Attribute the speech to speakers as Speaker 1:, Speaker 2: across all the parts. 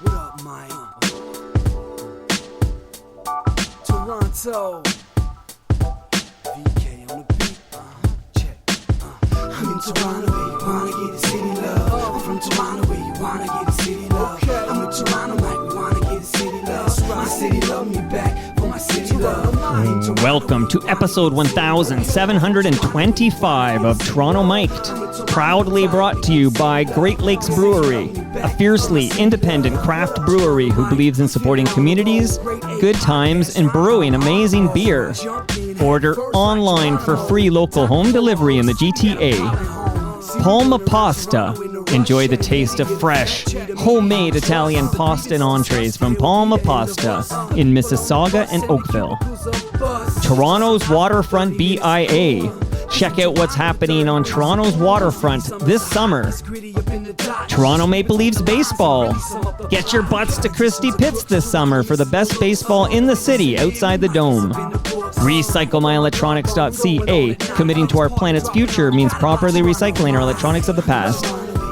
Speaker 1: What up, Mike? Toronto. VK on the beat. Check. I'm in Toronto where you wanna get a city love. I'm from Toronto where you wanna get a city love. I'm in Toronto like we wanna get a city love. My city love me back for my city love.
Speaker 2: Welcome to episode 1725 of Toronto Mic'd, proudly brought to you by Great Lakes Brewery, a fiercely independent craft brewery who believes in supporting communities, good times, and brewing amazing beer. Order online for free local home delivery in the GTA. Palma Pasta. Enjoy the taste of fresh, homemade Italian pasta and entrees from Palma Pasta in Mississauga and Oakville. Toronto's Waterfront BIA. Check out what's happening on Toronto's waterfront this summer. Toronto Maple Leafs baseball. Get your butts to Christie Pitts this summer for the best baseball in the city outside the dome. RecycleMyElectronics.ca. Committing to our planet's future means properly recycling our electronics of the past.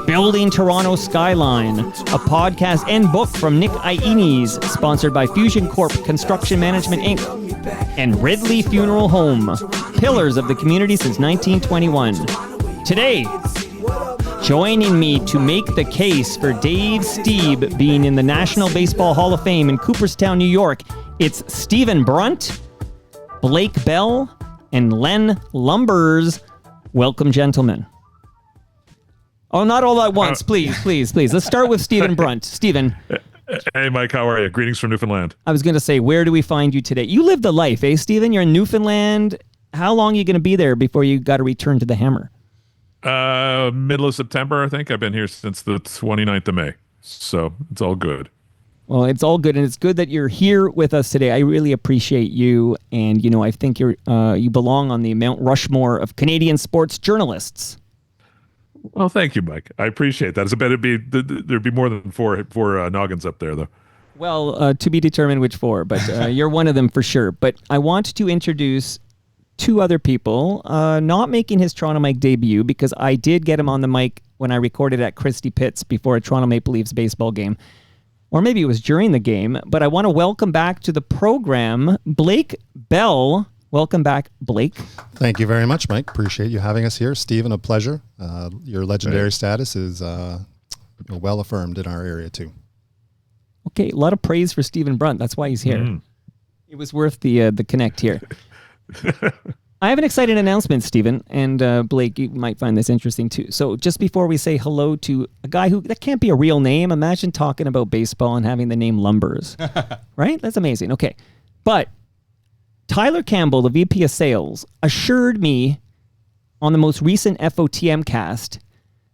Speaker 2: Building Toronto Skyline, a podcast and book from Nick Iones, sponsored by Fusion Corp Construction Management Inc. and Ridley Funeral Home, pillars of the community since 1921. Today, joining me to make the case for Dave Stieb being in the National Baseball Hall of Fame in Coopertown, New York, it's Stephen Brunt, Blake Bell, and Len Lumbers. Welcome, gentlemen. Oh, not all at once, please. Let's start with Stephen Brunt. Stephen.
Speaker 3: Hey, Mike, how are you? Greetings from Newfoundland.
Speaker 2: I was going to say, where do we find you today? You live the life, eh, Stephen? You're in Newfoundland. How long are you going to be there before you got to return to the Hammer?
Speaker 3: Middle of September, I think. I've been here since the 29th of May, so it's all good.
Speaker 2: Well, it's all good, and it's good that you're here with us today. I really appreciate you, and I think you belong on the Mount Rushmore of Canadian sports journalists.
Speaker 3: Well, thank you, Mike. I appreciate that. There'd be more than four noggins up there, though.
Speaker 2: Well, to be determined which four, but you're one of them for sure. But I want to introduce two other people, not making his Toronto Mic debut, because I did get him on the mic when I recorded at Christie Pitts before a Toronto Maple Leafs baseball game. Or maybe it was during the game. But I want to welcome back to the program Blake Bell. Welcome back, Blake.
Speaker 4: Thank you very much, Mike. Appreciate you having us here. Stephen, a pleasure. Your legendary status is well affirmed in our area, too.
Speaker 2: Okay, a lot of praise for Stephen Brunt. That's why he's here. It was worth the connect here. I have an exciting announcement, Stephen, and Blake, you might find this interesting, too. So just before we say hello to a guy that can't be a real name, imagine talking about baseball and having the name Lumbers. Right? That's amazing. Okay, but Tyler Campbell, the VP of Sales, assured me on the most recent FOTM cast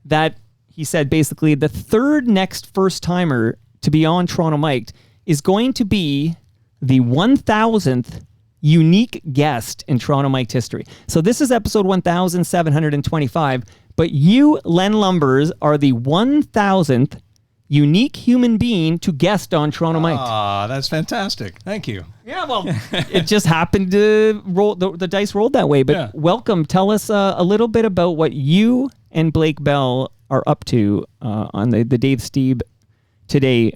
Speaker 2: that he said basically the third next first-timer to be on Toronto Mic'd is going to be the 1,000th unique guest in Toronto Mic'd history. So this is episode 1725, but you, Len Lumbers, are the 1,000th unique human being to guest on Toronto Mic'd.
Speaker 5: Ah, that's fantastic. Thank you.
Speaker 2: Yeah, well, it just happened to roll. The dice rolled that way. But yeah. Welcome. Tell us a little bit about what you and Blake Bell are up to on the Dave Stieb Today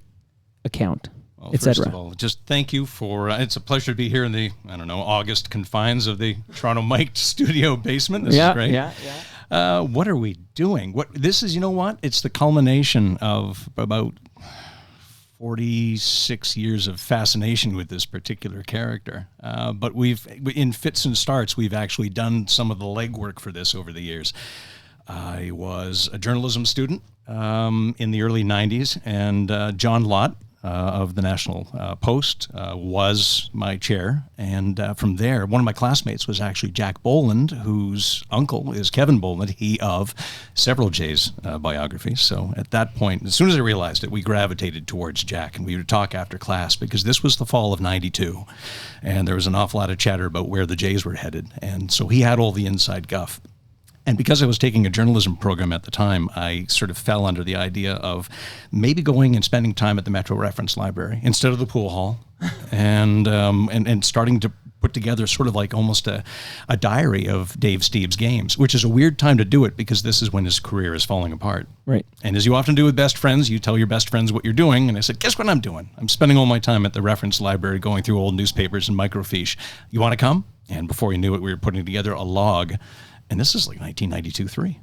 Speaker 2: account,
Speaker 5: well,
Speaker 2: etc.
Speaker 5: First of all, just thank you for. It's a pleasure to be here in the August confines of the Toronto Mic'd studio basement. This is great. Yeah. What are we doing? This is, it's the culmination of about 46 years of fascination with this particular character. But in fits and starts, we've actually done some of the legwork for this over the years. I was a journalism student in the early 90s, and John Lott of the National Post was my chair. And from there, one of my classmates was actually Jack Boland, whose uncle is Kevin Boland, he of several Jays biographies. So at that point, as soon as I realized it, we gravitated towards Jack, and we would talk after class because this was the fall of 92. And there was an awful lot of chatter about where the Jays were headed. And so he had all the inside guff. And because I was taking a journalism program at the time, I sort of fell under the idea of maybe going and spending time at the Metro Reference Library instead of the pool hall, and starting to put together sort of like almost a diary of Dave Stieb's games, which is a weird time to do it because this is when his career is falling apart.
Speaker 2: Right.
Speaker 5: And as you often do with best friends, you tell your best friends what you're doing. And I said, guess what I'm doing? I'm spending all my time at the reference library going through old newspapers and microfiche. You want to come? And before we knew it, we were putting together a log. And this is like 1992-3.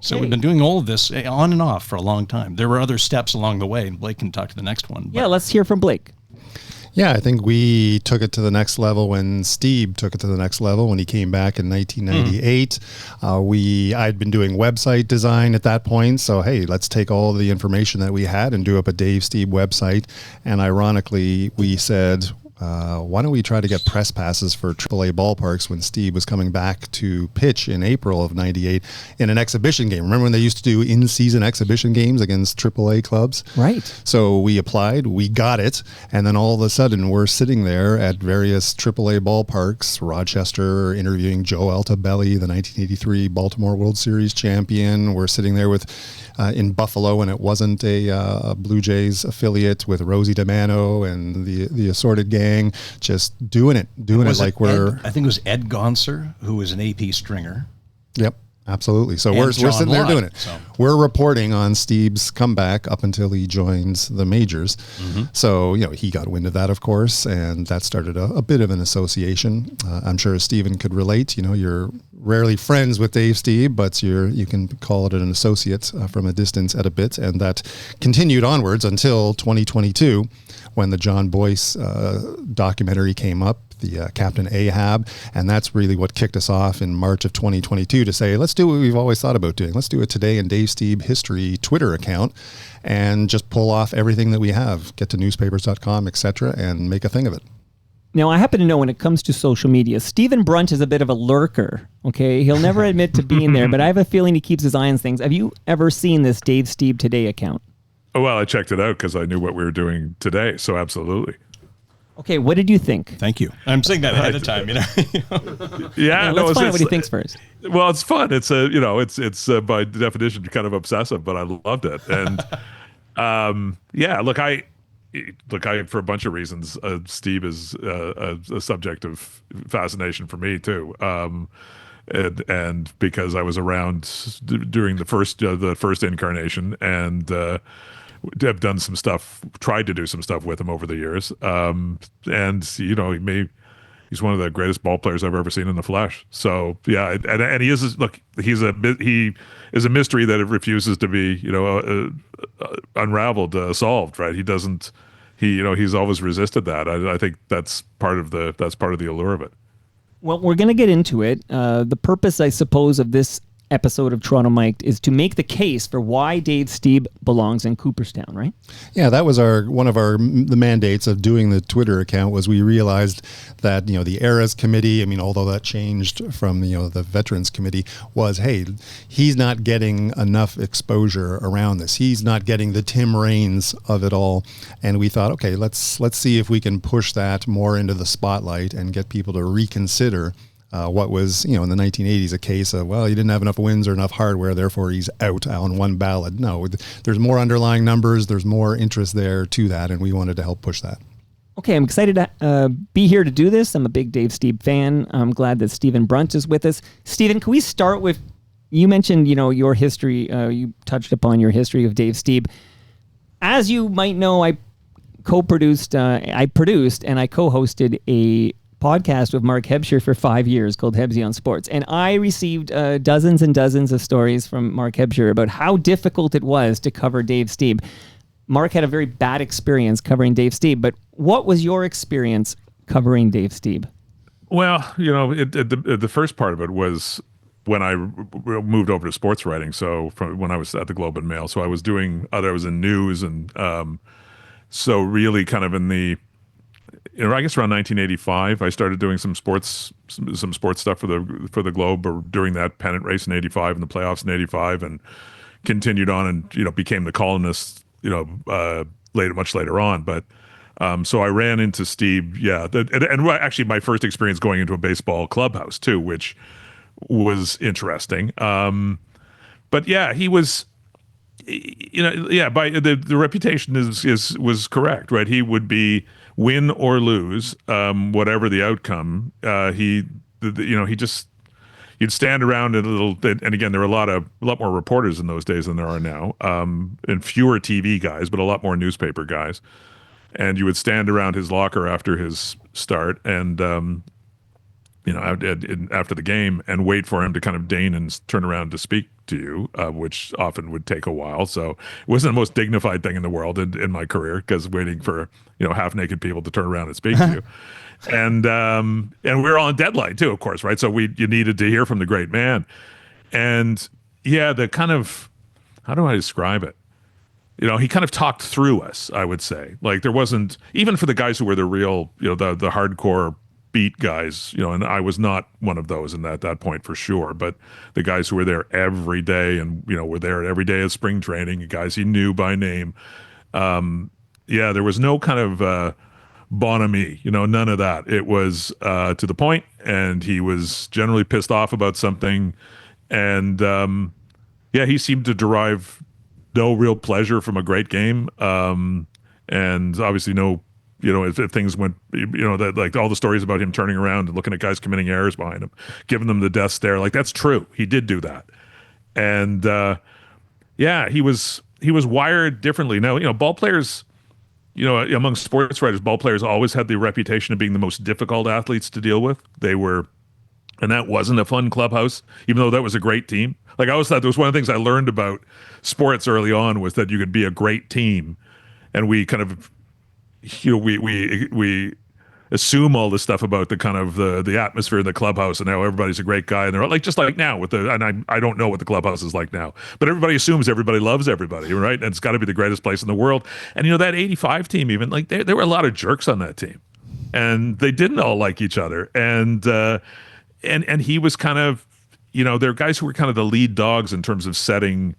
Speaker 5: So we've been doing all of this on and off for a long time. There were other steps along the way, and Blake can talk to the next one.
Speaker 2: Yeah, let's hear from Blake.
Speaker 4: Yeah, I think we took it to the next level when Stieb took it to the next level when he came back in 1998. I'd been doing website design at that point, so hey, let's take all the information that we had and do up a Dave Stieb website. And ironically, we said, why don't we try to get press passes for AAA ballparks when Stieb was coming back to pitch in April of 98 in an exhibition game. Remember when they used to do in-season exhibition games against AAA clubs?
Speaker 2: Right.
Speaker 4: So we applied, we got it, and then all of a sudden we're sitting there at various AAA ballparks, Rochester, interviewing Joe Altobelli, the 1983 Baltimore World Series champion. We're sitting there with in Buffalo, and it wasn't a Blue Jays affiliate, with Rosie DiMano and the assorted gang, just doing it like we're...
Speaker 5: I think it was Ed Gonser, who was an AP stringer.
Speaker 4: Yep. Absolutely. So
Speaker 5: And
Speaker 4: we're
Speaker 5: John
Speaker 4: sitting there
Speaker 5: Lott,
Speaker 4: doing it.
Speaker 5: so.
Speaker 4: We're reporting on Stieb's comeback up until he joins the majors. So, he got wind of that, of course, and that started a bit of an association. I'm sure Stephen could relate. You're rarely friends with Dave Stieb, but you can call it an associate from a distance at a bit. And that continued onwards until 2022, when the John Boyce documentary came up, the Captain Ahab, and that's really what kicked us off in March of 2022 to say, let's do what we've always thought about doing. Let's do it today in Dave Stieb History Twitter account and just pull off everything that we have, get to newspapers.com, etc., and make a thing of it.
Speaker 2: Now, I happen to know when it comes to social media, Stephen Brunt is a bit of a lurker, okay? He'll never admit to being there, but I have a feeling he keeps his eye on things. Have you ever seen this Dave Stieb Today account?
Speaker 3: Well, I checked it out because I knew what we were doing today, so absolutely.
Speaker 2: Okay, what did you think?
Speaker 5: Thank you. I'm saying that ahead of time,
Speaker 3: Yeah,
Speaker 2: Let's find out what he thinks first.
Speaker 3: Well, it's fun. It's it's by definition kind of obsessive, but I loved it. And look, I for a bunch of reasons, Stieb is a subject of fascination for me too. And because I was around during the first incarnation, and have done some stuff, tried to do some stuff with him over the years. And he's one of the greatest ball players I've ever seen in the flesh. So yeah, and he is he is a mystery that it refuses to be unraveled, solved. Right? He doesn't. He's always resisted that. I think that's part of the allure of it.
Speaker 2: Well, we're going to get into it. The purpose, I suppose, of this episode of Toronto Mic'd is to make the case for why Dave Stieb belongs in Cooperstown, right?
Speaker 4: Yeah, that was one of the mandates of doing the Twitter account. Was we realized that the Eras Committee, although that changed from the Veterans Committee, was, hey, he's not getting enough exposure around this. He's not getting the Tim Raines of it all, and we thought, okay, let's see if we can push that more into the spotlight and get people to reconsider what was, in the 1980s, a case of, well, he didn't have enough wins or enough hardware, therefore he's out on one ballot. No, there's more underlying numbers, there's more interest there to that, and we wanted to help push that.
Speaker 2: Okay, I'm excited to be here to do this. I'm a big Dave Stieb fan. I'm glad that Stephen Brunt is with us. Stephen, can we start with, you mentioned, your history, you touched upon your history of Dave Stieb. As you might know, I produced and I co-hosted a podcast with Mark Hebscher for 5 years called Hebsy on Sports. And I received dozens and dozens of stories from Mark Hebscher about how difficult it was to cover Dave Stieb. Mark had a very bad experience covering Dave Stieb, but what was your experience covering Dave Stieb?
Speaker 3: Well, the first part of it was when I moved over to sports writing. So when I was at the Globe and Mail, so I was in news, and so really kind of in the, I guess around 1985, I started doing some sports stuff for the Globe, or during that pennant race in '85 and the playoffs in '85, and continued on, and became the columnist much later on. But so I ran into Stieb, and actually my first experience going into a baseball clubhouse too, which was interesting. But yeah, he was, by the reputation was correct, right? He would be win or lose, whatever the outcome, he just, you'd stand around in a little bit, and again, there were a lot more reporters in those days than there are now, and fewer TV guys, but a lot more newspaper guys. And you would stand around his locker after his start, and after the game, and wait for him to kind of deign and turn around to speak to you, which often would take a while. So it wasn't the most dignified thing in the world in my career, because waiting for half-naked people to turn around and speak to you. And we were on deadline too, of course, right? So you needed to hear from the great man. And yeah, the kind of, how do I describe it? He kind of talked through us, I would say. Like, there wasn't, even for the guys who were the real, the hardcore beat guys, and I was not one of those in that point for sure, but the guys who were there every day and, were there every day of spring training, guys he knew by name. There was no kind of bonhomie, none of that. It was to the point, and he was generally pissed off about something. And he seemed to derive no real pleasure from a great game. And obviously no, if things went, that, like, all the stories about him turning around and looking at guys committing errors behind him, giving them the death stare, like, that's true. He did do that. And he was wired differently. Now, ball players, among sports writers, ball players always had the reputation of being the most difficult athletes to deal with. And that wasn't a fun clubhouse, even though that was a great team. Like, I always thought that was one of the things I learned about sports early on, was that you could be a great team, and we kind of, we assume all this stuff about the kind of the atmosphere in the clubhouse and how everybody's a great guy, and they're like, just like now and I don't know what the clubhouse is like now, but everybody assumes everybody loves everybody, right? And it's got to be the greatest place in the world. And that 85 team, even, like, there were a lot of jerks on that team, and they didn't all like each other, and he was kind of, there are guys who were kind of the lead dogs in terms of setting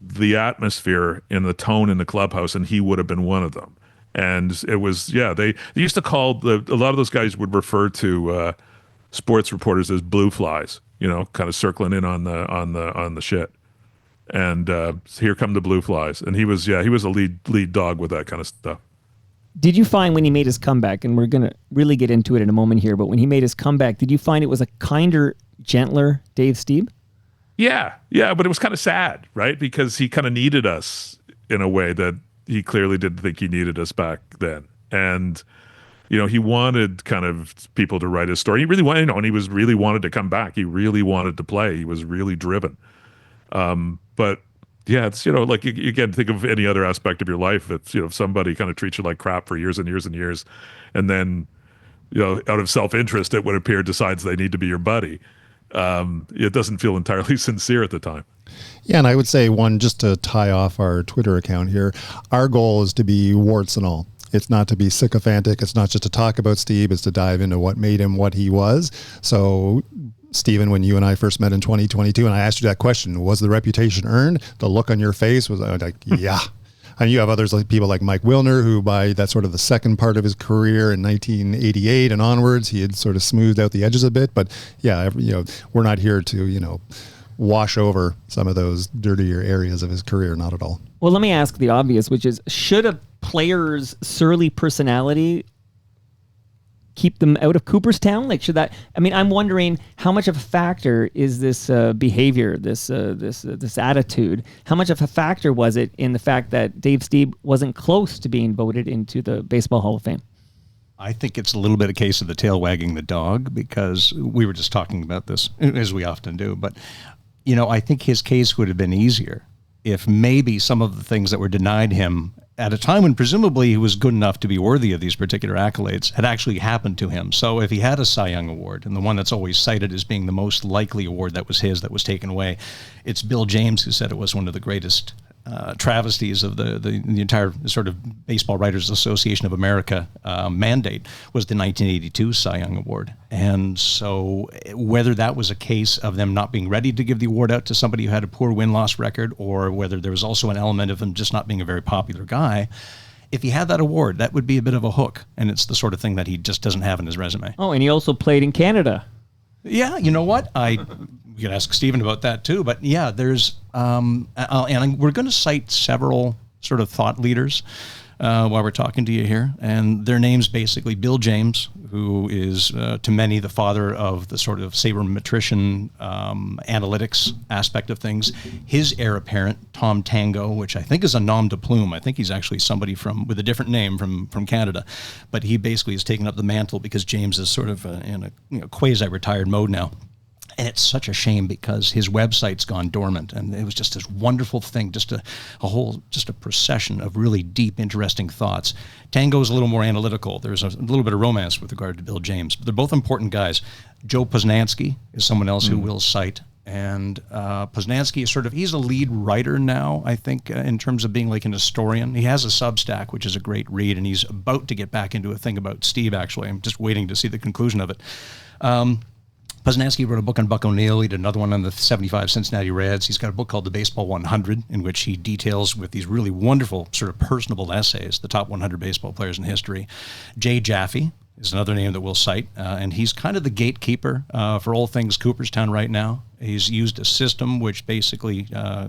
Speaker 3: the atmosphere and the tone in the clubhouse, and he would have been one of them. And it was, they used to call a lot of those guys would refer to sports reporters as blue flies, kind of circling in on the shit. And here come the blue flies. And he was a lead dog with that kind of stuff.
Speaker 2: Did you find when he made his comeback, and we're going to really get into it in a moment here, but when he made his comeback, did you find it was a kinder, gentler Dave Stieb? Yeah,
Speaker 3: but it was kind of sad, right? Because he kind of needed us in a way that he clearly didn't think he needed us back then. And, he wanted kind of people to write his story. He really wanted, and he was really wanted to come back. He really wanted to play. He was really driven. But yeah, it's, like, you can think of any other aspect of your life. It's, if somebody kind of treats you like crap for years and years and years, and then, out of self-interest, it would appear, decides they need to be your buddy. It doesn't feel entirely sincere at the time.
Speaker 4: Yeah, and I would say, just to tie off our Twitter account here, our goal is to be warts and all. It's not to be sycophantic. It's not just to talk about Stieb. It's to dive into what made him what he was. So, Stephen, when you and I first met in 2022, and I asked you that question, was the reputation earned? The look on your face was like, yeah. And you have others, like people like Mike Wilner, who by that sort of the second part of his career in 1988 and onwards, he had sort of smoothed out the edges a bit. But yeah, we're not here to, wash over some of those dirtier areas of his career. Not at all.
Speaker 2: Well, let me ask the obvious, which is, should a player's surly personality keep them out of Cooperstown? Like, should that? I mean, I'm wondering how much of a factor is this behavior, this attitude? How much of a factor was it in the fact that Dave Stieb wasn't close to being voted into the Baseball Hall of Fame?
Speaker 5: I think it's a little bit a case of the tail wagging the dog, because we were just talking about this, as we often do. But, I think his case would have been easier if maybe some of the things that were denied him at a time when presumably he was good enough to be worthy of these particular accolades had actually happened to him. So if he had a Cy Young Award, and the one that's always cited as being the most likely award that was his that was taken away, it's Bill James who said it was one of the greatest travesties of the entire sort of Baseball Writers Association of America mandate was the 1982 Cy Young Award. And so whether that was a case of them not being ready to give the award out to somebody who had a poor win-loss record, or whether there was also an element of him just not being a very popular guy, if he had that award, that would be a bit of a hook. And it's the sort of thing that he just doesn't have in his resume.
Speaker 2: Oh, and he also played in Canada.
Speaker 5: Yeah, you know what? We could ask Stephen about that too. But yeah, there's, and we're going to cite several sort of thought leaders while we're talking to you here. And their name's basically Bill James, who is to many the father of the sort of sabermetrician analytics aspect of things. His heir apparent, Tom Tango, which I think is a nom de plume. I think he's actually somebody with a different name from Canada. But he basically has taken up the mantle because James is sort of in a quasi-retired mode now. And it's such a shame because his website's gone dormant, and it was just this wonderful thing, just a procession of really deep, interesting thoughts. Tango's a little more analytical. There's a little bit of romance with regard to Bill James, but they're both important guys. Joe Poznansky is someone else who will cite, and Poznansky is he's a lead writer now, I think, in terms of being like an historian. He has a Substack, which is a great read, and he's about to get back into a thing about Stieb, actually. I'm just waiting to see the conclusion of it. Poznansky wrote a book on Buck O'Neill. He did another one on the 75 Cincinnati Reds. He's got a book called The Baseball 100, in which he details with these really wonderful, sort of personable essays, the top 100 baseball players in history. Jay Jaffe is another name that we'll cite, and he's kind of the gatekeeper for all things Cooperstown right now. He's used a system which basically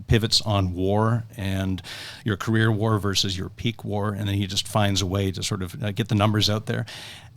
Speaker 5: pivots on war and your career war versus your peak war, and then he just finds a way to sort of get the numbers out there.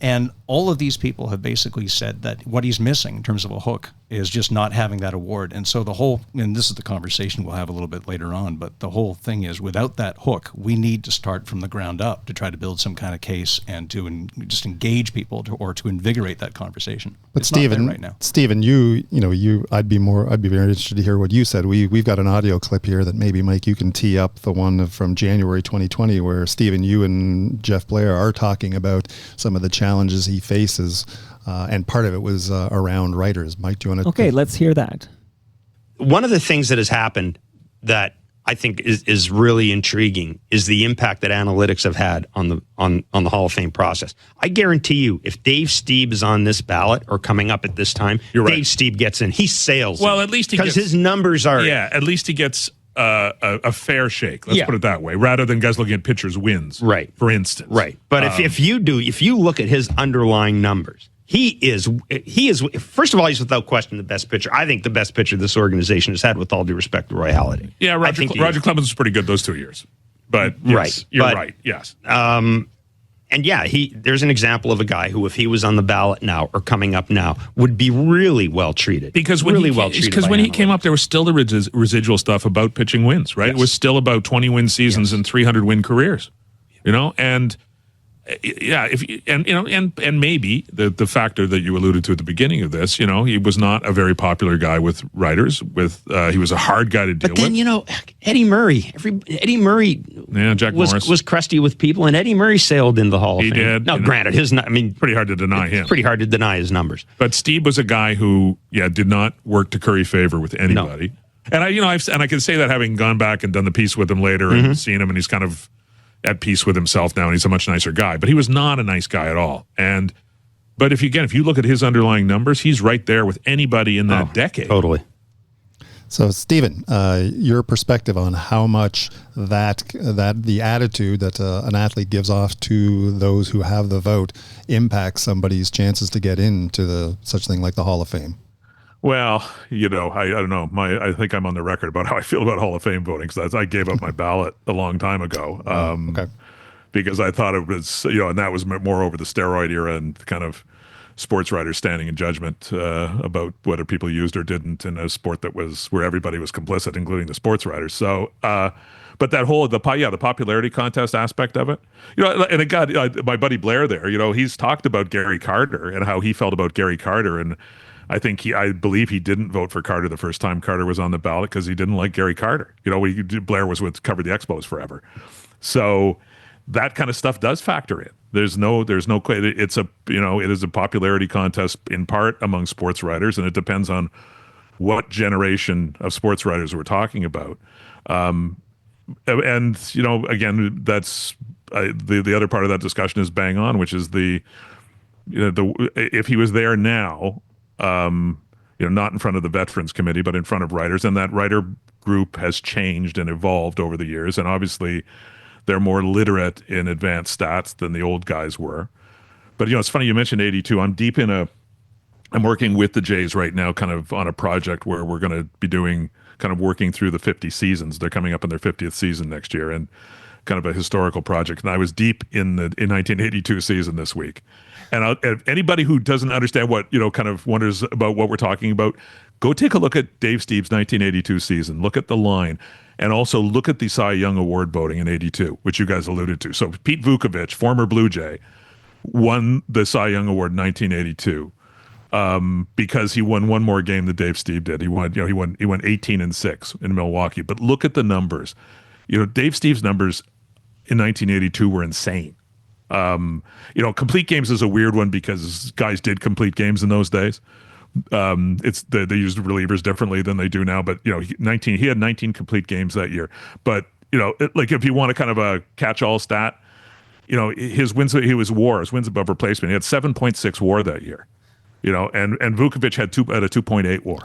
Speaker 5: And all of these people have basically said that what he's missing in terms of a hook is just not having that award. And so and this is the conversation we'll have a little bit later on, but the whole thing is without that hook, we need to start from the ground up to try to build some kind of case and to just engage people or to invigorate that conversation.
Speaker 4: But
Speaker 5: it's not
Speaker 4: Stephen,
Speaker 5: there right now.
Speaker 4: Stephen, I'd be very interested to hear what you said. We've got an audio clip here that maybe, Mike, you can tee up, the one from January 2020, where Stephen, you and Jeff Blair are talking about some of the challenges he faces, and part of it was around writers. Mike, do you want to?
Speaker 2: Okay, let's hear that.
Speaker 6: One of the things that has happened that I think is really intriguing is the impact that analytics have had on the Hall of Fame process. I guarantee you, if Dave Stieb is on this ballot or coming up at this time,
Speaker 3: You're right.
Speaker 6: Dave Stieb gets in. He sails.
Speaker 3: Well, at least he
Speaker 6: because
Speaker 3: gets,
Speaker 6: his numbers are.
Speaker 3: Yeah, at least he gets a fair shake. Let's
Speaker 6: Yeah.
Speaker 3: put it that way, rather than guys looking at pitchers' wins.
Speaker 6: Right.
Speaker 3: For instance.
Speaker 6: Right. But if you look at his underlying numbers, he is first of all, he's without question the best pitcher. I think the best pitcher this organization has had, with all due respect to Roy Halladay.
Speaker 3: Yeah, Roger Clemens was pretty good those 2 years. But yes,
Speaker 6: Right.
Speaker 3: you're
Speaker 6: But-
Speaker 3: right. Yes.
Speaker 6: And yeah, there's an example of a guy who, if he was on the ballot now or coming up now, would be really well treated.
Speaker 3: Because when he came up, there was still the residual stuff about pitching wins, right?
Speaker 6: Yes.
Speaker 3: It was still about 20-win seasons and 300-win careers, and yeah, and maybe the factor that you alluded to at the beginning of this, he was not a very popular guy with writers. He was a hard guy to deal
Speaker 6: But then,
Speaker 3: with.
Speaker 6: Eddie Murray. Eddie Murray
Speaker 3: Yeah, Jack Morris
Speaker 6: was crusty with people, and Eddie Murray sailed in the Hall of
Speaker 3: He
Speaker 6: Fame.
Speaker 3: did,
Speaker 6: Now, granted,
Speaker 3: pretty hard to deny him.
Speaker 6: pretty hard to deny his numbers.
Speaker 3: But Stieb was a guy who, did not work to curry favor with anybody. And I can say that having gone back and done the piece with him later and seen him, and he's kind of at peace with himself now, and he's a much nicer guy. But he was not a nice guy at all. But if you look at his underlying numbers, he's right there with anybody in that decade.
Speaker 6: Totally.
Speaker 4: So, Stephen, your perspective on how much that the attitude that an athlete gives off to those who have the vote impacts somebody's chances to get into such thing like the Hall of Fame.
Speaker 3: Well, I don't know. I think I'm on the record about how I feel about Hall of Fame voting, because I gave up my ballot a long time ago.
Speaker 4: Okay.
Speaker 3: Because I thought it was, and that was more over the steroid era and kind of sports writers standing in judgment about whether people used or didn't in a sport that was where everybody was complicit, including the sports writers. So, but that whole the popularity contest aspect of it, and it got my buddy Blair there. He's talked about Gary Carter and how he felt about Gary Carter, and I believe he didn't vote for Carter the first time Carter was on the ballot because he didn't like Gary Carter. Blair was covered the Expos forever, so that kind of stuff does factor in. It is a popularity contest in part among sports writers, and it depends on what generation of sports writers we're talking about. And again, that's the other part of that discussion is bang on, which is if he was there now, not in front of the Veterans Committee, but in front of writers, and that writer group has changed and evolved over the years, and obviously they're more literate in advanced stats than the old guys were. But it's funny you mentioned 82. I'm working with the Jays right now, kind of on a project where we're going to be doing kind of working through the 50 seasons. They're coming up in their 50th season next year, and kind of a historical project, and I was deep in the 1982 season this week. And if anybody who doesn't understand what, kind of wonders about what we're talking about, go take a look at Dave Stieb's 1982 season. Look at the line, and also look at the Cy Young Award voting in '82, which you guys alluded to. So Pete Vukovich, former Blue Jay, won the Cy Young Award in 1982 because he won one more game than Dave Stieb did. He won 18-6 in Milwaukee. But look at the numbers. Dave Stieb's numbers in 1982 were insane. Complete games is a weird one because guys did complete games in those days. They used relievers differently than they do now. But he had 19 complete games that year. But if you want a kind of a catch-all stat, his wins above replacement. He had 7.6 WAR that year. And Vukovich had a 2.8 WAR.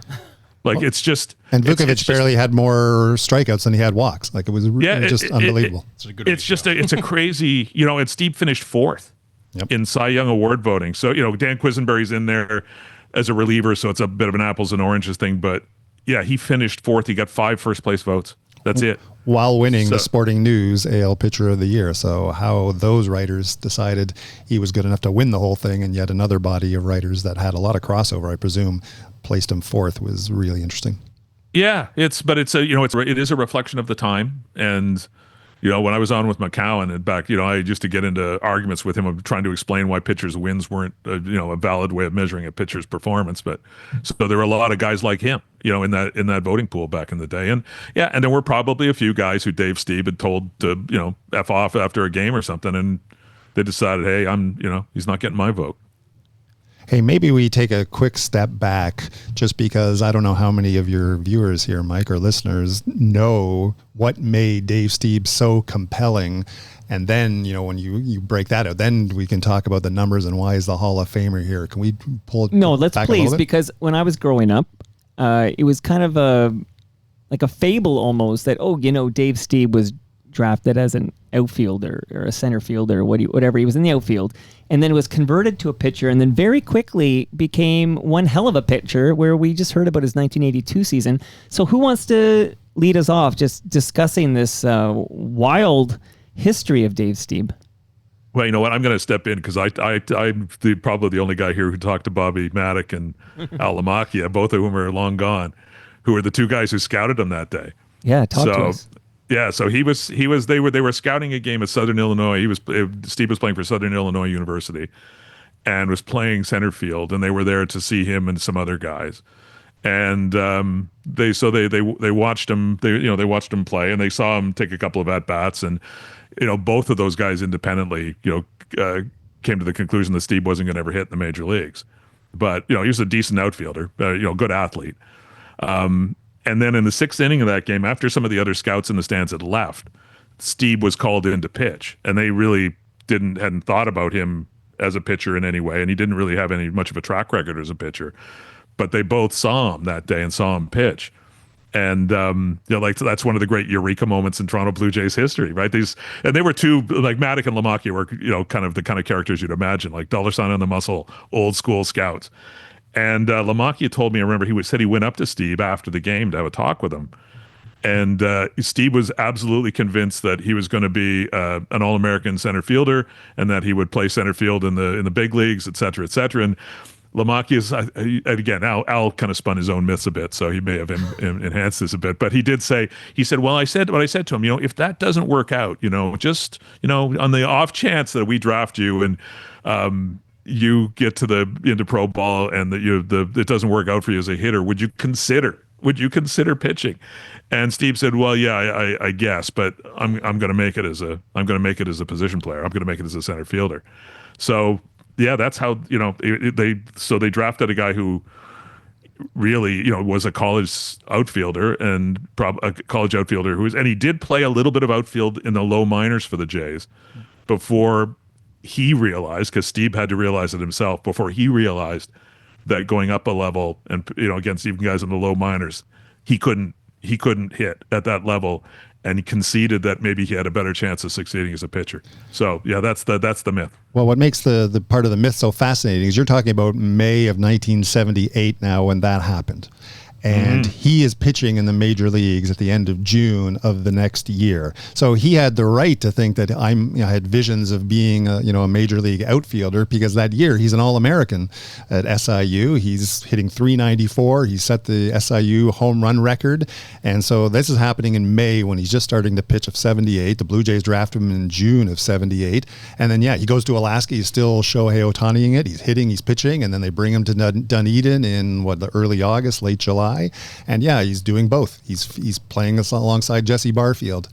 Speaker 3: It's just,
Speaker 4: and Vukovich barely had more strikeouts than he had walks. It was just unbelievable.
Speaker 3: It's a crazy, and Stieb finished fourth in Cy Young Award voting. So, Dan Quisenberry's in there as a reliever, so it's a bit of an apples and oranges thing. But yeah, he finished fourth. He got 5 first place votes. That's it.
Speaker 4: While winning the Sporting News AL Pitcher of the Year. So how those writers decided he was good enough to win the whole thing, and yet another body of writers that had a lot of crossover, I presume, placed him fourth, was really interesting.
Speaker 3: Yeah, it is a reflection of the time. And when I was on with McCowan and back, I used to get into arguments with him of trying to explain why pitchers' wins weren't a valid way of measuring a pitcher's performance. But so there were a lot of guys like him, in that voting pool back in the day. And yeah, and there were probably a few guys who Dave Stieb had told to F off after a game or something, and they decided, hey, he's not getting my vote.
Speaker 4: Hey, maybe we take a quick step back, just because I don't know how many of your viewers here, Mike, or listeners, know what made Dave Stieb so compelling. And then, when you break that out, then we can talk about the numbers and why he's the Hall of Famer here. Can we pull it
Speaker 2: No, let's
Speaker 4: back
Speaker 2: please, because when I was growing up, it was kind of a fable almost that, Dave Stieb was drafted as an outfielder or a center fielder, whatever. He was in the outfield, and then was converted to a pitcher, and then very quickly became one hell of a pitcher, where we just heard about his 1982 season. So who wants to lead us off just discussing this wild history of Dave Stieb?
Speaker 3: Well, you know what? I'm going to step in because I'm probably the only guy here who talked to Bobby Maddock and Al Lamacchia, both of whom are long gone, who were the two guys who scouted him that day.
Speaker 2: Yeah, talk to us.
Speaker 3: Yeah, so they were scouting a game at Southern Illinois. Stieb was playing for Southern Illinois University and was playing center field, and they were there to see him and some other guys. And they watched him. They watched him play, and they saw him take a couple of at bats, and both of those guys independently came to the conclusion that Stieb wasn't going to ever hit in the major leagues. But he was a decent outfielder, good athlete. And then in the 6th inning of that game, after some of the other scouts in the stands had left, Stieb was called in to pitch, and they really hadn't thought about him as a pitcher in any way, and he didn't really have much of a track record as a pitcher. But they both saw him that day and saw him pitch, and that's one of the great eureka moments in Toronto Blue Jays history, right? And they were two, like Maddock and Lamacchia were kind of the kind of characters you'd imagine, like dollar sign on the muscle, old school scouts. And Lamacchia told me, I remember he said he went up to Stieb after the game to have a talk with him. And Stieb was absolutely convinced that he was going to be an All-American center fielder and that he would play center field in the big leagues, et cetera, et cetera. And Lamacchia's, again, Al kind of spun his own myths a bit, so he may have enhanced this a bit. But he said, well, I said what I said to him, if that doesn't work out, just, on the off chance that we draft you and you get into pro ball and that it doesn't work out for you as a hitter, would you consider pitching? And Stieb said, well, yeah, I guess, but I'm going to make it as a position player. I'm going to make it as a center fielder. So yeah, that's how, they drafted a guy who really, was a college outfielder and a college outfielder and he did play a little bit of outfield in the low minors for the Jays before he realized, because Stieb had to realize it himself, before he realized that going up a level and against even guys in the low minors, he couldn't hit at that level, and he conceded that maybe he had a better chance of succeeding as a pitcher. So yeah, that's the myth.
Speaker 4: Well, what makes the part of the myth so fascinating is you're talking about May of 1978 now when that happened. and he is pitching in the major leagues at the end of June of the next year. So he had the right to think that I had visions of being a major league outfielder, because that year he's an All-American at SIU. He's hitting .394. He set the SIU home run record. And so this is happening in May when he's just starting to pitch of 78. The Blue Jays draft him in June of 78. And then, he goes to Alaska. He's still Shohei Ohtaniing it. He's hitting, he's pitching. And then they bring him to Dunedin in the early August, late July. And he's doing both. He's playing alongside Jesse Barfield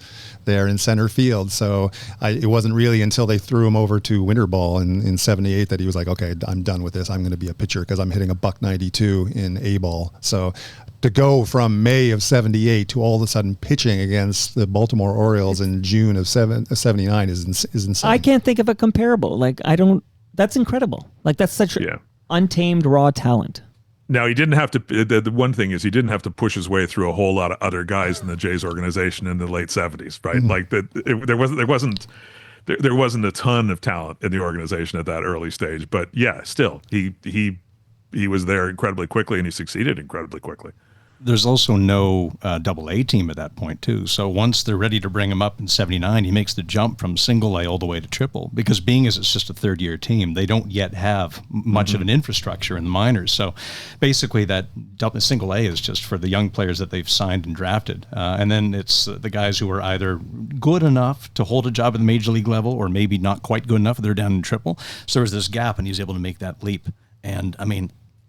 Speaker 4: there in center field. So it wasn't really until they threw him over to winter ball in 78 that he was like, okay, I'm done with this. I'm going to be a pitcher because I'm hitting a .192 in A ball. So to go from May of 78 to all of a sudden pitching against the Baltimore Orioles in June of 79 is insane.
Speaker 2: I can't think of a comparable. That's incredible. That's such untamed raw talent.
Speaker 3: Now, he didn't have to. The one thing is, he didn't have to push his way through a whole lot of other guys in the Jays organization in the late 70s, right? There wasn't a ton of talent in the organization at that early stage. But still, he was there incredibly quickly, and he succeeded incredibly quickly.
Speaker 5: There's also no AA team at that point, too. So once they're ready to bring him up in 79, he makes the jump from single A all the way to triple, because being as it's just a third-year team, they don't yet have much of an infrastructure in the minors. So basically that single A is just for the young players that they've signed and drafted. And then it's the guys who are either good enough to hold a job at the major league level or maybe not quite good enough. They're down in triple. So there's this gap, and he's able to make that leap. And,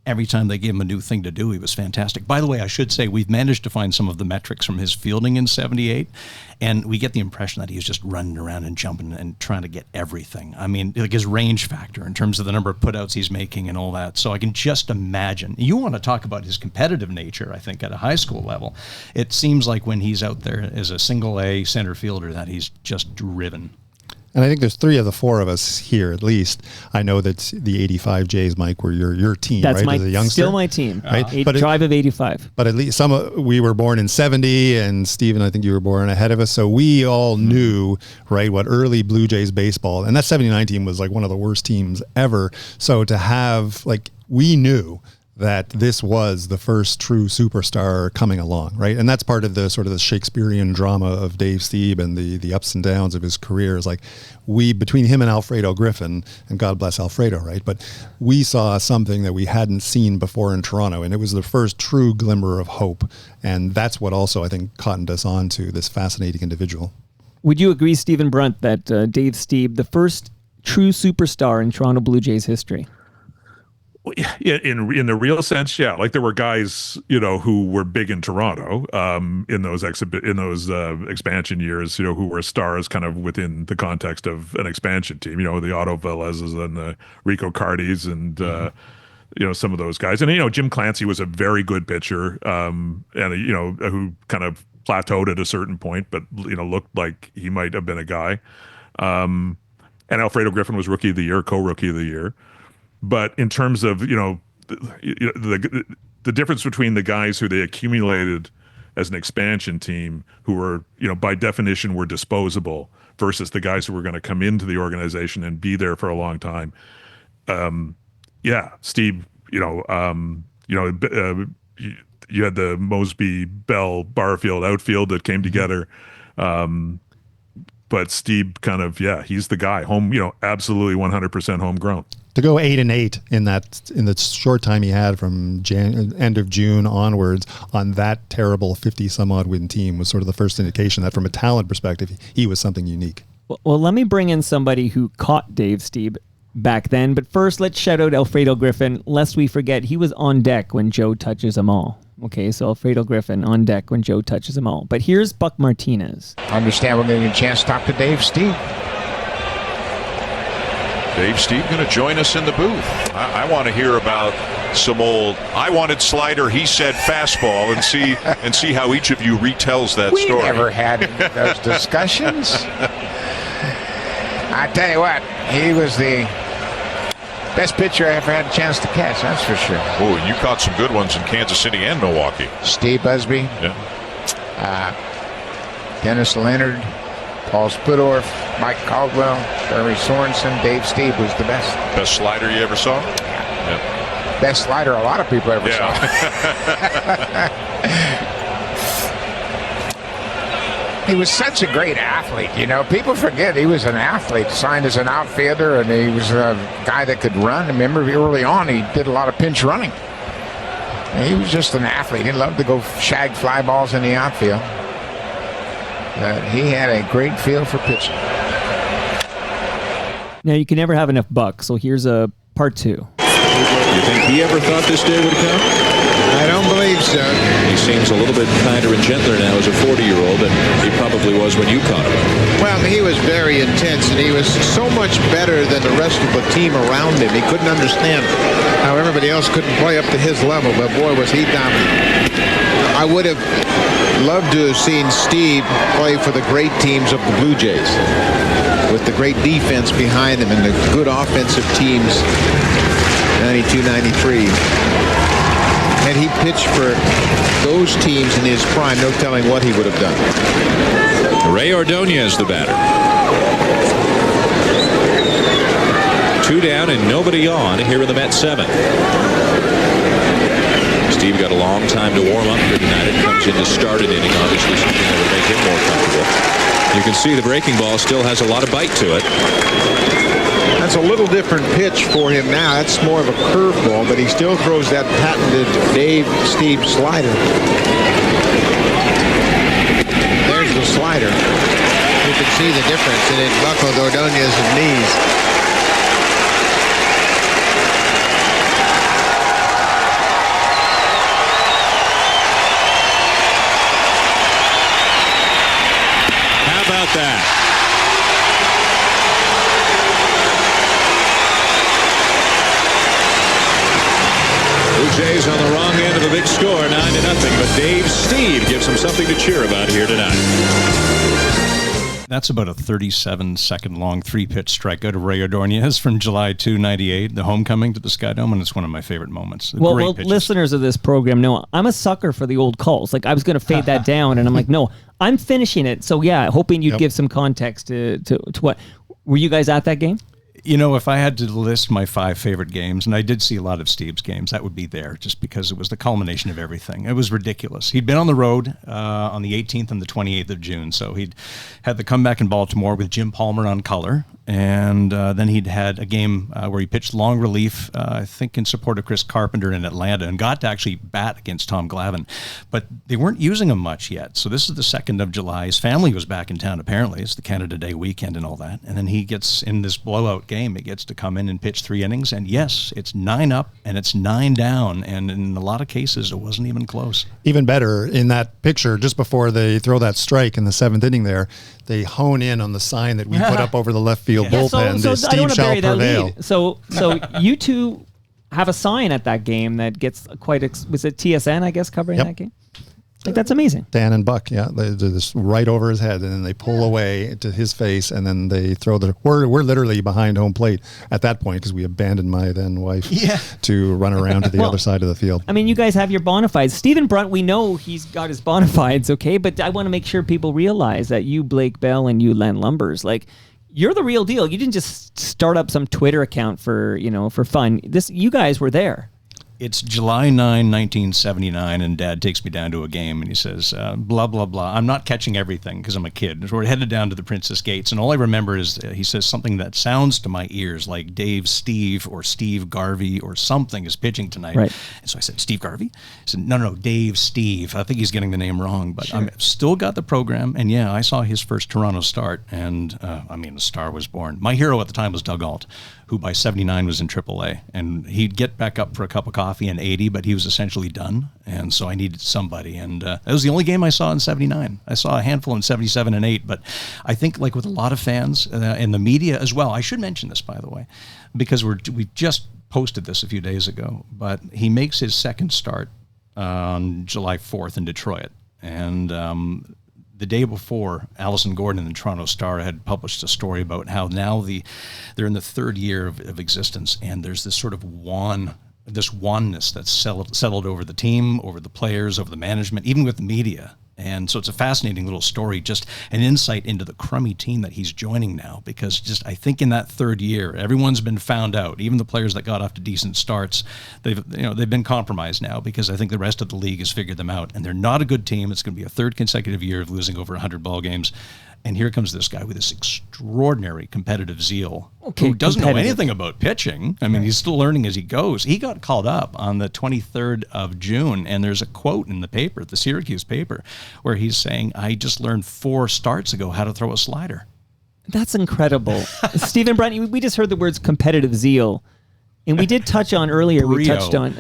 Speaker 5: every time they gave him a new thing to do, he was fantastic. By the way, I should say we've managed to find some of the metrics from his fielding in 78, and we get the impression that he was just running around and jumping and trying to get everything. His range factor in terms of the number of putouts he's making and all that. So I can just imagine. You want to talk about his competitive nature, I think, at a high school level. It seems like when he's out there as a single A center fielder that he's just driven.
Speaker 4: And I think there's 3 of the 4 of us here, at least. I know that the 85 Jays, Mike, were your team,
Speaker 2: That's
Speaker 4: right? As a youngster.
Speaker 2: Still my team.
Speaker 4: Right?
Speaker 2: Drive of 85.
Speaker 4: But at least we were born in 70, and Steven, I think you were born ahead of us. So we all knew, right, what early Blue Jays baseball, and that 79 team was one of the worst teams ever. So to have, we knew that this was the first true superstar coming along, right? And that's part of the sort of the Shakespearean drama of Dave Stieb and the ups and downs of his career is between him and Alfredo Griffin, and God bless Alfredo, right? But we saw something that we hadn't seen before in Toronto, and it was the first true glimmer of hope. And that's what also, I think, cottoned us on to this fascinating individual.
Speaker 2: Would you agree, Stephen Brunt, that Dave Stieb, the first true superstar in Toronto Blue Jays history?
Speaker 3: Yeah, in the real sense, there were guys, who were big in Toronto, in those expansion years, who were stars kind of within the context of an expansion team, the Otto Velez's and the Rico Cardis and some of those guys, and Jim Clancy was a very good pitcher, and who kind of plateaued at a certain point, but looked like he might have been a guy, and Alfredo Griffin was Rookie of the Year, co-Rookie of the Year. But in terms of, the difference between the guys who they accumulated as an expansion team who were, by definition were disposable versus the guys who were going to come into the organization and be there for a long time. Steve, you had the Mosby, Bell, Barfield outfield that came together. But Steve kind of, he's the guy. Absolutely 100% homegrown.
Speaker 4: To go 8-8 in the short time he had from end of June onwards on that terrible 50-some-odd win team was sort of the first indication that from a talent perspective, he was something unique.
Speaker 2: Well, let me bring in somebody who caught Dave Stieb back then. But first, let's shout out Alfredo Griffin, lest we forget he was on deck when Joe touches them all. Okay, so Alfredo Griffin on deck when Joe touches them all. But here's Buck Martinez.
Speaker 7: I understand we're getting a chance to talk to Dave Stieb.
Speaker 8: Dave Stieb going to join us in the booth. I want to hear about some old, I wanted slider, he said fastball, and see how each of you retells that story.
Speaker 7: We never had those discussions. I tell you what, he was the best pitcher I ever had a chance to catch, that's for sure.
Speaker 8: Oh, and you caught some good ones in Kansas City and Milwaukee.
Speaker 7: Steve Busby, Dennis Leonard, Paul Spudorf, Mike Caldwell, Barry Sorensen, Dave Stieb was the best.
Speaker 8: Best slider you ever saw?
Speaker 7: Yeah. best slider a lot of people ever saw. He was such a great athlete, you know. People forget he was an athlete, signed as an outfielder, and he was a guy that could run. Remember, early on, he did a lot of pinch running. And he was just an athlete. He loved to go shag fly balls in the outfield. But he had a great feel for pitching.
Speaker 2: Now, you can never have enough buck, so here's a part 2.
Speaker 8: You think he ever thought this day would come?
Speaker 7: I don't believe so.
Speaker 8: He seems a little bit kinder and gentler now as a 40-year-old than he probably was when you caught him.
Speaker 7: Well, he was very intense, and he was so much better than the rest of the team around him. He couldn't understand how everybody else couldn't play up to his level, but boy, was he dominant. I would have loved to have seen Stieb play for the great teams of the Blue Jays, with the great defense behind them and the good offensive teams, 92, 93. Had he pitched for those teams in his prime, no telling what he would have done.
Speaker 8: Ray Ordonez, the batter. 2 down and nobody on here in the Mets 7th. Stieb got a long time to warm up here tonight. It comes in to start an inning, obviously something that would make him more comfortable. You can see the breaking ball still has a lot of bite to it.
Speaker 7: That's a little different pitch for him now. That's more of a curveball, but he still throws that patented Dave Stieb slider. There's the slider. You can see the difference, and it buckled Ordonez's knees.
Speaker 8: How about that? Blue Jays on the wrong end of a big score, 9-0, but Dave Stieb gives them something to cheer about here tonight.
Speaker 5: That's about a 37-second long 3-pitch strikeout of Ray Ordonez from July 2, 98, the homecoming to the Sky Dome, and it's one of my favorite moments.
Speaker 2: Well, listeners of this program know I'm a sucker for the old calls. Like, I was going to fade that down, and I'm like, no, I'm finishing it. So, yeah, hoping you'd give some context to what. Were you guys at that game?
Speaker 5: You know, if I had to list my 5 favorite games, and I did see a lot of Stieb's games, that would be there, just because it was the culmination of everything. It was ridiculous. He'd been on the road on the 18th and the 28th of June, so he'd had the comeback in Baltimore with Jim Palmer on color, and then he'd had a game where he pitched long relief, I think in support of Chris Carpenter in Atlanta, and got to actually bat against Tom Glavine. But they weren't using him much yet, so this is the 2nd of July. His family was back in town, apparently. It's the Canada Day weekend and all that, and then he gets in this blowout game. It gets to come in and pitch 3 innings, and yes, it's 9 up and it's 9 down, and in a lot of cases it wasn't even close.
Speaker 4: Even better, in that picture, just before they throw that strike in the 7th inning there, they hone in on the sign that we put up over the left field bullpen.
Speaker 2: So
Speaker 4: Stieb
Speaker 2: I
Speaker 4: shall prevail.
Speaker 2: So you two have a sign at that game that gets quite, was it TSN, I guess, covering that game? Like, that's amazing.
Speaker 4: Dan and Buck, they do this right over his head, and then they pull away to his face, and then they throw we're literally behind home plate at that point because we abandoned my then wife to run around to the other side of the field.
Speaker 2: I mean, you guys have your bona fides. Stephen Brunt, we know he's got his bona fides, okay? But I want to make sure people realize that you, Blake Bell, and you, Len Lumbers, like, you're the real deal. You didn't just start up some Twitter account for fun. You guys were there.
Speaker 5: It's July 9, 1979, and Dad takes me down to a game, and he says, blah, blah, blah. I'm not catching everything because I'm a kid. So we're headed down to the Princess Gates, and all I remember is he says something that sounds to my ears like Dave Stieb or Steve Garvey or something is pitching tonight. Right. And so I said, Steve Garvey? He said, no, Dave Stieb. I think he's getting the name wrong, but I've still got the program, and yeah, I saw his first Toronto start, and a star was born. My hero at the time was Doug Alt, who by 79 was in AAA, and he'd get back up for a cup of coffee in 80, but he was essentially done, and so I needed somebody, and that was the only game I saw in 79. I saw a handful in 77 and 8, but I think, like with a lot of fans and the media as well, I should mention this, by the way, because we just posted this a few days ago, but he makes his second start on July 4th in Detroit, and the day before, Allison Gordon in the Toronto Star had published a story about how now they're in the 3rd year of existence, and there's this sort of wanness that's settled over the team, over the players, over the management, even with the media. And so it's a fascinating little story, just an insight into the crummy team that he's joining now, because just I think in that third year, everyone's been found out. Even the players that got off to decent starts, they've been compromised now, because I think the rest of the league has figured them out. And they're not a good team. It's going to be a third consecutive year of losing over 100 ball games. And here comes this guy with this extraordinary competitive zeal, who doesn't know anything about pitching. I mean, he's still learning as he goes. He got called up on the 23rd of June, and there's a quote in the paper, the Syracuse paper, where he's saying, I just learned 4 starts ago how to throw a slider.
Speaker 2: That's incredible. Stephen Brunt, we just heard the words competitive zeal, and we did touch on earlier, we touched on...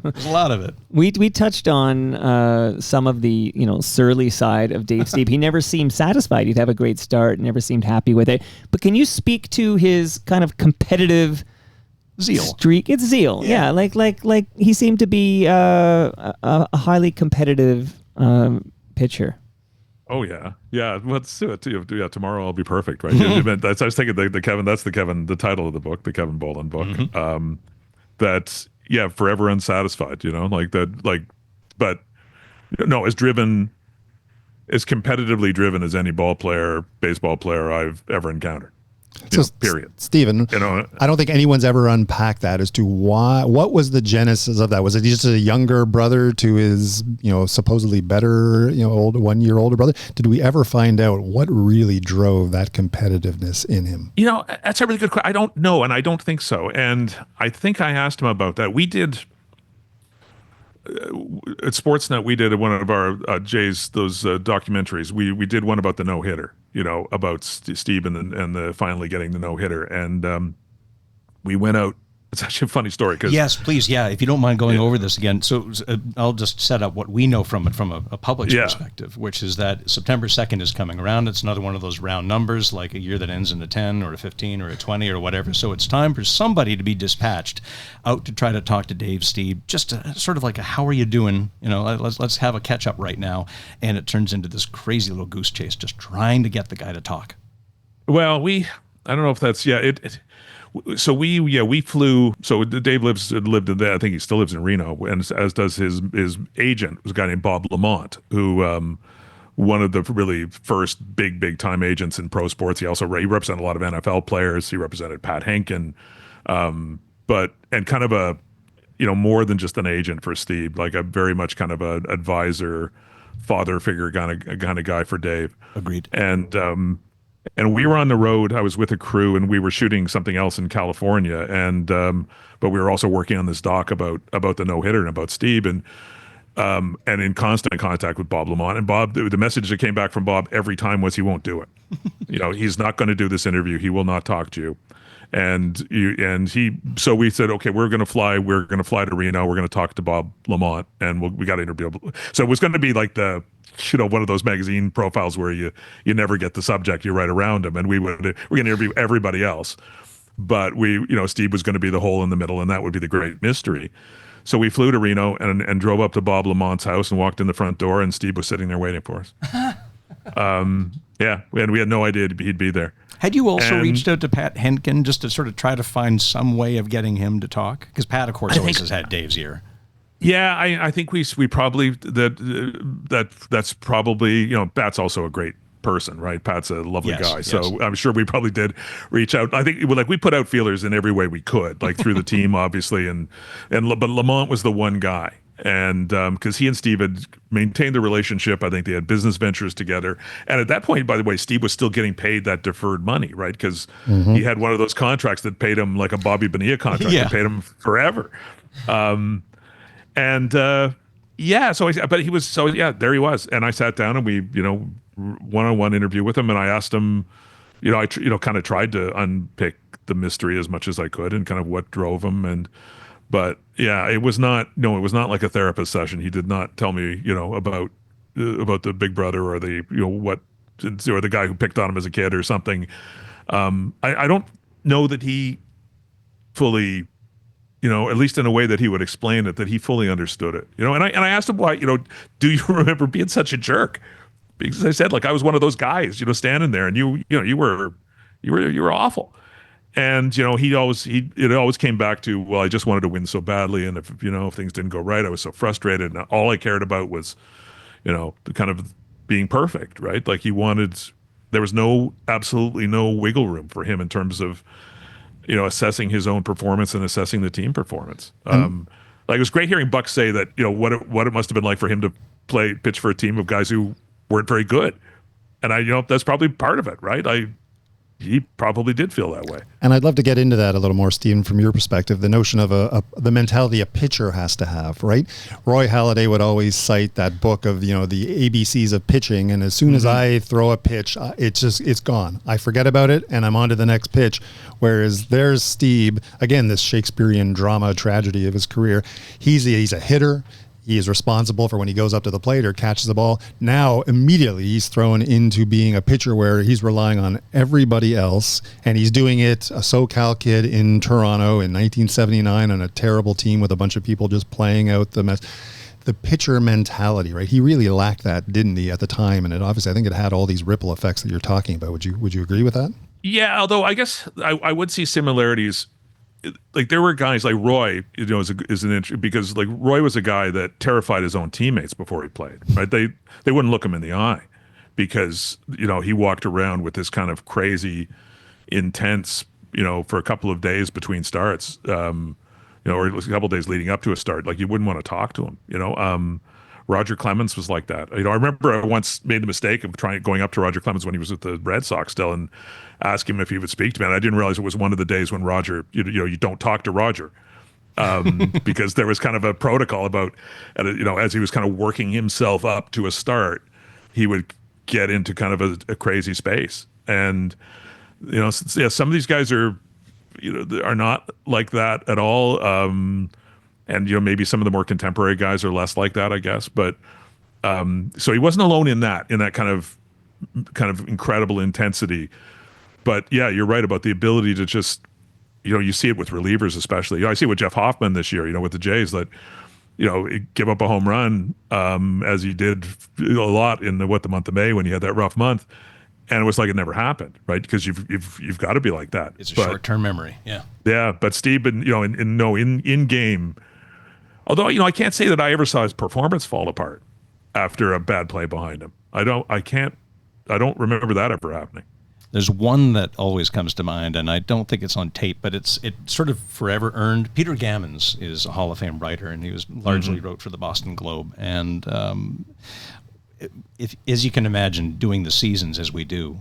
Speaker 5: There's a lot of it.
Speaker 2: We touched on some of the surly side of Dave Stieb. He never seemed satisfied. He'd have a great start, never seemed happy with it. But can you speak to his kind of competitive
Speaker 5: zeal
Speaker 2: streak? It's zeal, yeah. Like he seemed to be a highly competitive pitcher.
Speaker 3: Oh yeah. Let's do it. Yeah, tomorrow I'll be perfect, right? I was thinking the Kevin. That's the title of the book, the Kevin Boland book.
Speaker 5: Mm-hmm.
Speaker 3: That's forever unsatisfied. But as competitively driven as any baseball player I've ever encountered. Period.
Speaker 4: Stephen, I don't think anyone's ever unpacked that as to what was the genesis of that. Was it just a younger brother to his, supposedly better, 1 year older brother? Did we ever find out what really drove that competitiveness in him?
Speaker 3: That's a really good question. I don't know, and I don't think so. And I think I asked him about that. We did at Sportsnet. We did one of our Jay's documentaries. We did one about the no hitter. About Stieb and the finally getting the no hitter, and we went out. It's actually a funny story.
Speaker 5: Yes, please. Yeah, if you don't mind going over this again. So I'll just set up what we know from it from a published perspective, which is that September 2nd is coming around. It's another one of those round numbers, like a year that ends in a 10 or a 15 or a 20 or whatever. So it's time for somebody to be dispatched out to try to talk to Dave Stieb, just sort of like how are you doing? Let's have a catch up right now. And it turns into this crazy little goose chase, just trying to get the guy to talk.
Speaker 3: Well, I don't know if that's So we flew. So Dave lived in there. I think he still lives in Reno, and as does his agent, was a guy named Bob Lamont, who one of the really first big time agents in pro sports. He represented a lot of NFL players. He represented Pat Henkin, and kind of a more than just an agent for Stieb, like a very much kind of an advisor, father figure kind of guy for Dave.
Speaker 5: Agreed.
Speaker 3: And we were on the road. I was with a crew, and we were shooting something else in California. And but we were also working on this doc about the no hitter and about Stieb, and in constant contact with Bob Lamont. And Bob, the message that came back from Bob every time was he won't do it. He's not going to do this interview. He will not talk to you. So we said, okay, we're going to fly to Reno. We're going to talk to Bob Lamont, and we got to interview. So it was going to be like one of those magazine profiles where you never get the subject, you write around him, and we're going to interview everybody else. But Stieb was going to be the hole in the middle, and that would be the great mystery. So we flew to Reno and drove up to Bob Lamont's house and walked in the front door, and Stieb was sitting there waiting for us. And we had no idea he'd be there.
Speaker 5: Had you also reached out to Pat Henkin just to sort of try to find some way of getting him to talk? Because Pat, of course, always has had Dave's ear.
Speaker 3: Yeah, I think we probably that's probably Pat's also a great person, right? Pat's a lovely guy, so I'm sure we probably did reach out. I think we put out feelers in every way we could, like through the team, obviously, but Lamont was the one guy, and because he and Stieb had maintained the relationship. I think they had business ventures together, and at that point, by the way, Stieb was still getting paid that deferred money, right? Because he had one of those contracts that paid him like a Bobby Bonilla contract that paid him forever. There he was, and I sat down and we, one-on-one interview with him, and I asked him, kind of tried to unpick the mystery as much as I could and kind of what drove him, but it was not like a therapist session. He did not tell me, about the big brother or the guy who picked on him as a kid or something. I don't know that he fully, at least in a way that he would explain it, that he fully understood it. And I asked him why, do you remember being such a jerk? Because I said, I was one of those guys, standing there, and you were awful. And it always came back to, well, I just wanted to win so badly, and if things didn't go right, I was so frustrated, and all I cared about was kind of being perfect, right? Like there was absolutely no wiggle room for him in terms of, assessing his own performance and assessing the team performance. Like it was great hearing Buck say that, what it must have been like for him to pitch for a team of guys who weren't very good. And that's probably part of it, right? He probably did feel that way.
Speaker 4: And I'd love to get into that a little more, Stephen, from your perspective, the notion of the mentality a pitcher has to have, right? Roy Halladay would always cite that book of, the ABCs of pitching. And as soon as I throw a pitch, it's gone. I forget about it and I'm on to the next pitch. Whereas there's Stieb, again, this Shakespearean drama tragedy of his career. He's a hitter. He is responsible for when he goes up to the plate or catches the ball. Now, immediately, he's thrown into being a pitcher where he's relying on everybody else, and he's doing it, a SoCal kid in Toronto in 1979 on a terrible team with a bunch of people just playing out the mess. The pitcher mentality, right? He really lacked that, didn't he, at the time? And I think it had all these ripple effects that you're talking about. Would you agree with that?
Speaker 3: Yeah, although I guess I would see similarities. Like there were guys like Roy, because like Roy was a guy that terrified his own teammates before he played, right? They wouldn't look him in the eye because, he walked around with this kind of crazy, intense, for a couple of days between starts, or a couple of days leading up to a start. Like you wouldn't want to talk to him, Roger Clemens was like that. I remember I once made the mistake of going up to Roger Clemens when he was with the Red Sox still and ask him if he would speak to me. And I didn't realize it was one of the days when Roger, you don't talk to Roger, because there was kind of a protocol about, as he was kind of working himself up to a start, he would get into kind of a crazy space. And, some of these guys are not like that at all. And maybe some of the more contemporary guys are less like that, I guess. But so he wasn't alone in that kind of incredible intensity. But yeah, you're right about the ability to just, you see it with relievers especially. I see it with Jeff Hoffman this year, with the Jays, that give up a home run as he did a lot in the month of May when he had that rough month. And it was like it never happened, right? Because you've got to be like that.
Speaker 5: It's a short-term memory, yeah.
Speaker 3: Yeah, but Steve, in game. Although, I can't say that I ever saw his performance fall apart after a bad play behind him. I don't remember that ever happening.
Speaker 5: There's one that always comes to mind, and I don't think it's on tape, but it sort of forever earned. Peter Gammons is a Hall of Fame writer, and he was largely wrote for the Boston Globe. And if, as you can imagine, doing the seasons as we do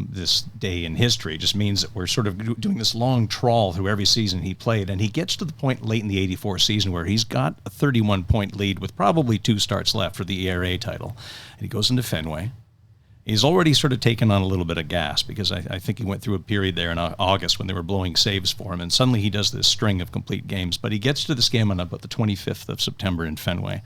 Speaker 5: this day in history just means that we're sort of doing this long trawl through every season he played. And he gets to the point late in the 84 season where he's got a 31-point lead with probably 2 starts left for the ERA title. And he goes into Fenway. He's already sort of taken on a little bit of gas because I think he went through a period there in August when they were blowing saves for him, and suddenly he does this string of complete games. But he gets to this game on about the 25th of September in Fenway,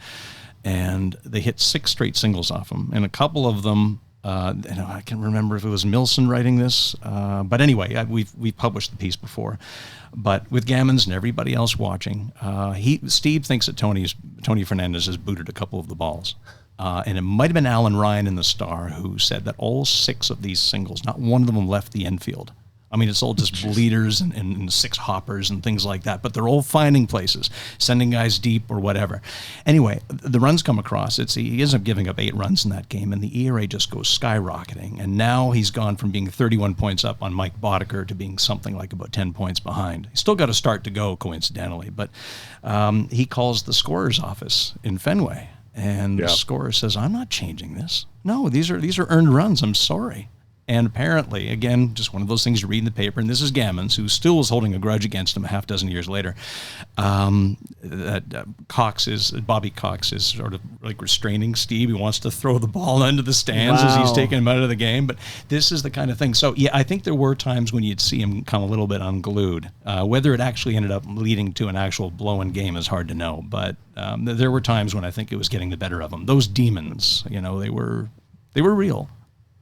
Speaker 5: and they hit 6 straight singles off him, and a couple of them, I can't remember if it was Milson writing this, but anyway, we've published the piece before. But with Gammons and everybody else watching, Steve thinks that Tony Fernandez has booted a couple of the balls. And it might have been Alan Ryan in the Star who said that all 6 of these singles, not one of them left the infield. I mean, it's all just bleeders and 6 hoppers and things like that, but they're all finding places, sending guys deep or whatever. Anyway, the runs come across. He ends up giving up 8 runs in that game, and the ERA just goes skyrocketing. And now he's gone from being 31 points up on Mike Boddicker to being something like about 10 points behind. He's still got a start to go, coincidentally, but he calls the scorer's office in Fenway. And the scorer says, "I'm not changing this. No, these are earned runs. I'm sorry." And apparently, again, just one of those things you read in the paper, and this is Gammons, who still was holding a grudge against him a half dozen years later. Bobby Cox is sort of like restraining Steve. He wants to throw the ball into the stands as he's taking him out of the game. But this is the kind of thing. So, yeah, I think there were times when you'd see him come a little bit unglued. Whether it actually ended up leading to an actual blow-in game is hard to know. But there were times when I think it was getting the better of him. Those demons, they were real.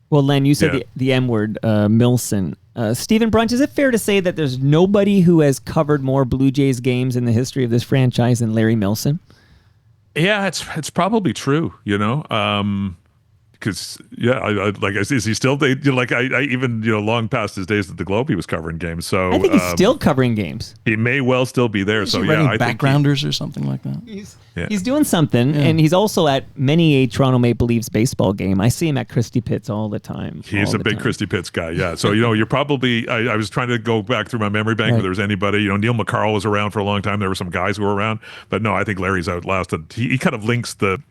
Speaker 2: Well, Len, you said the M word, Milson. Stephen Brunt, is it fair to say that there's nobody who has covered more Blue Jays games in the history of this franchise than Larry Milson?
Speaker 3: Yeah, it's probably true. because is he still? I even long past his days at the Globe, he was covering games. So
Speaker 2: I think he's still covering games.
Speaker 3: He may well still be there.
Speaker 5: Is
Speaker 3: So
Speaker 5: he
Speaker 3: yeah,
Speaker 5: writing
Speaker 3: I think
Speaker 5: backgrounders or something like that.
Speaker 2: He's doing something, and he's also at many a Toronto Maple Leafs baseball game. I see him at Christie Pitts all the time.
Speaker 3: He's a big Christie Pitts guy, yeah. So, you're probably, I was trying to go back through my memory bank if there was anybody. Neil McCarl was around for a long time. There were some guys who were around. But no, I think Larry's outlasted. He kind of links the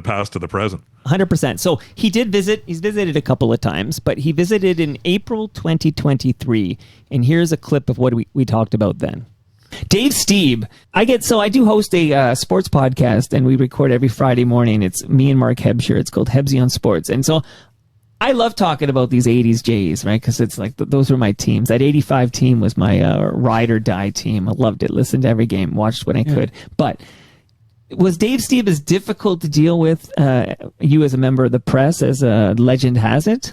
Speaker 3: past to the present.
Speaker 2: 100%. So he did visit. He's visited a couple of times, but he visited in April 2023. And here's a clip of what we talked about then. Dave Stieb. I do host a sports podcast, and we record every Friday morning. It's me and Mark Hebsher. It's called Hebsy on Sports. And so I love talking about these 80s Jays, right? Because it's like those were my teams. That 85 team was my ride or die team. I loved it. Listened to every game. Watched when I could. But was Dave Stieb as difficult to deal with, you as a member of the press, as a legend has it?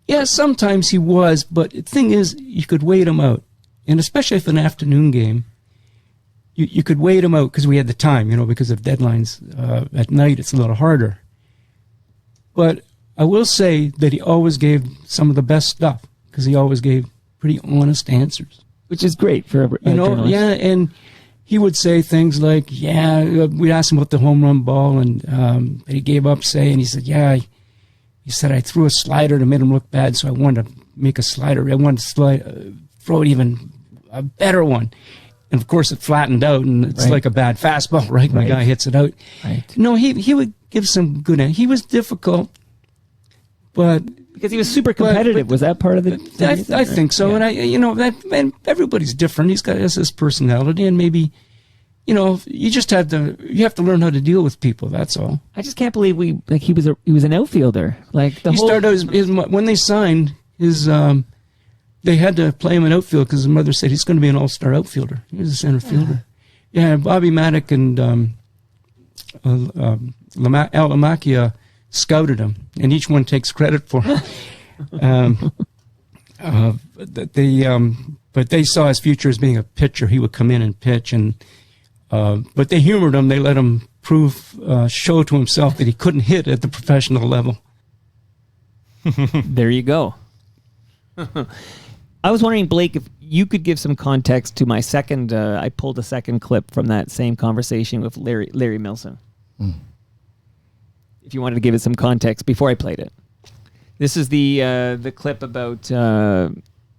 Speaker 9: Yeah, sometimes he was. But the thing is, you could wait him out. And especially if an afternoon game, you could wait him out because we had the time, because of deadlines. At night, it's a little harder. But I will say that he always gave some of the best stuff because he always gave pretty honest answers.
Speaker 2: Which is great for a journalist.
Speaker 9: Yeah, and he would say things like, we'd ask him about the home run ball, and that he gave up saying, he said, he said, I threw a slider to make him look bad, so I wanted to make a slider. I wanted to throw it even a better one. And of course, it flattened out, and it's like a bad fastball, right? My guy hits it out.
Speaker 2: Right.
Speaker 9: No, he would give some good. He was difficult, but
Speaker 2: because he was super competitive. Was that part of the?
Speaker 9: I think so, and and everybody's different. Has his personality, and maybe, you have to learn how to deal with people. That's all.
Speaker 2: I just can't believe he was an outfielder.
Speaker 9: Started out when they signed his. They had to play him in outfield because his mother said he's going to be an all-star outfielder. He was a center fielder. Yeah, Bobby Maddock and Al Lamakia scouted him, and each one takes credit for it. But they saw his future as being a pitcher. He would come in and pitch, but they humored him. They let him show to himself that he couldn't hit at the professional level.
Speaker 2: There you go. I was wondering, Blake, if you could give some context to my second. I pulled a second clip from that same conversation with Larry Milson. If you wanted to give it some context before I played it, this is the clip about the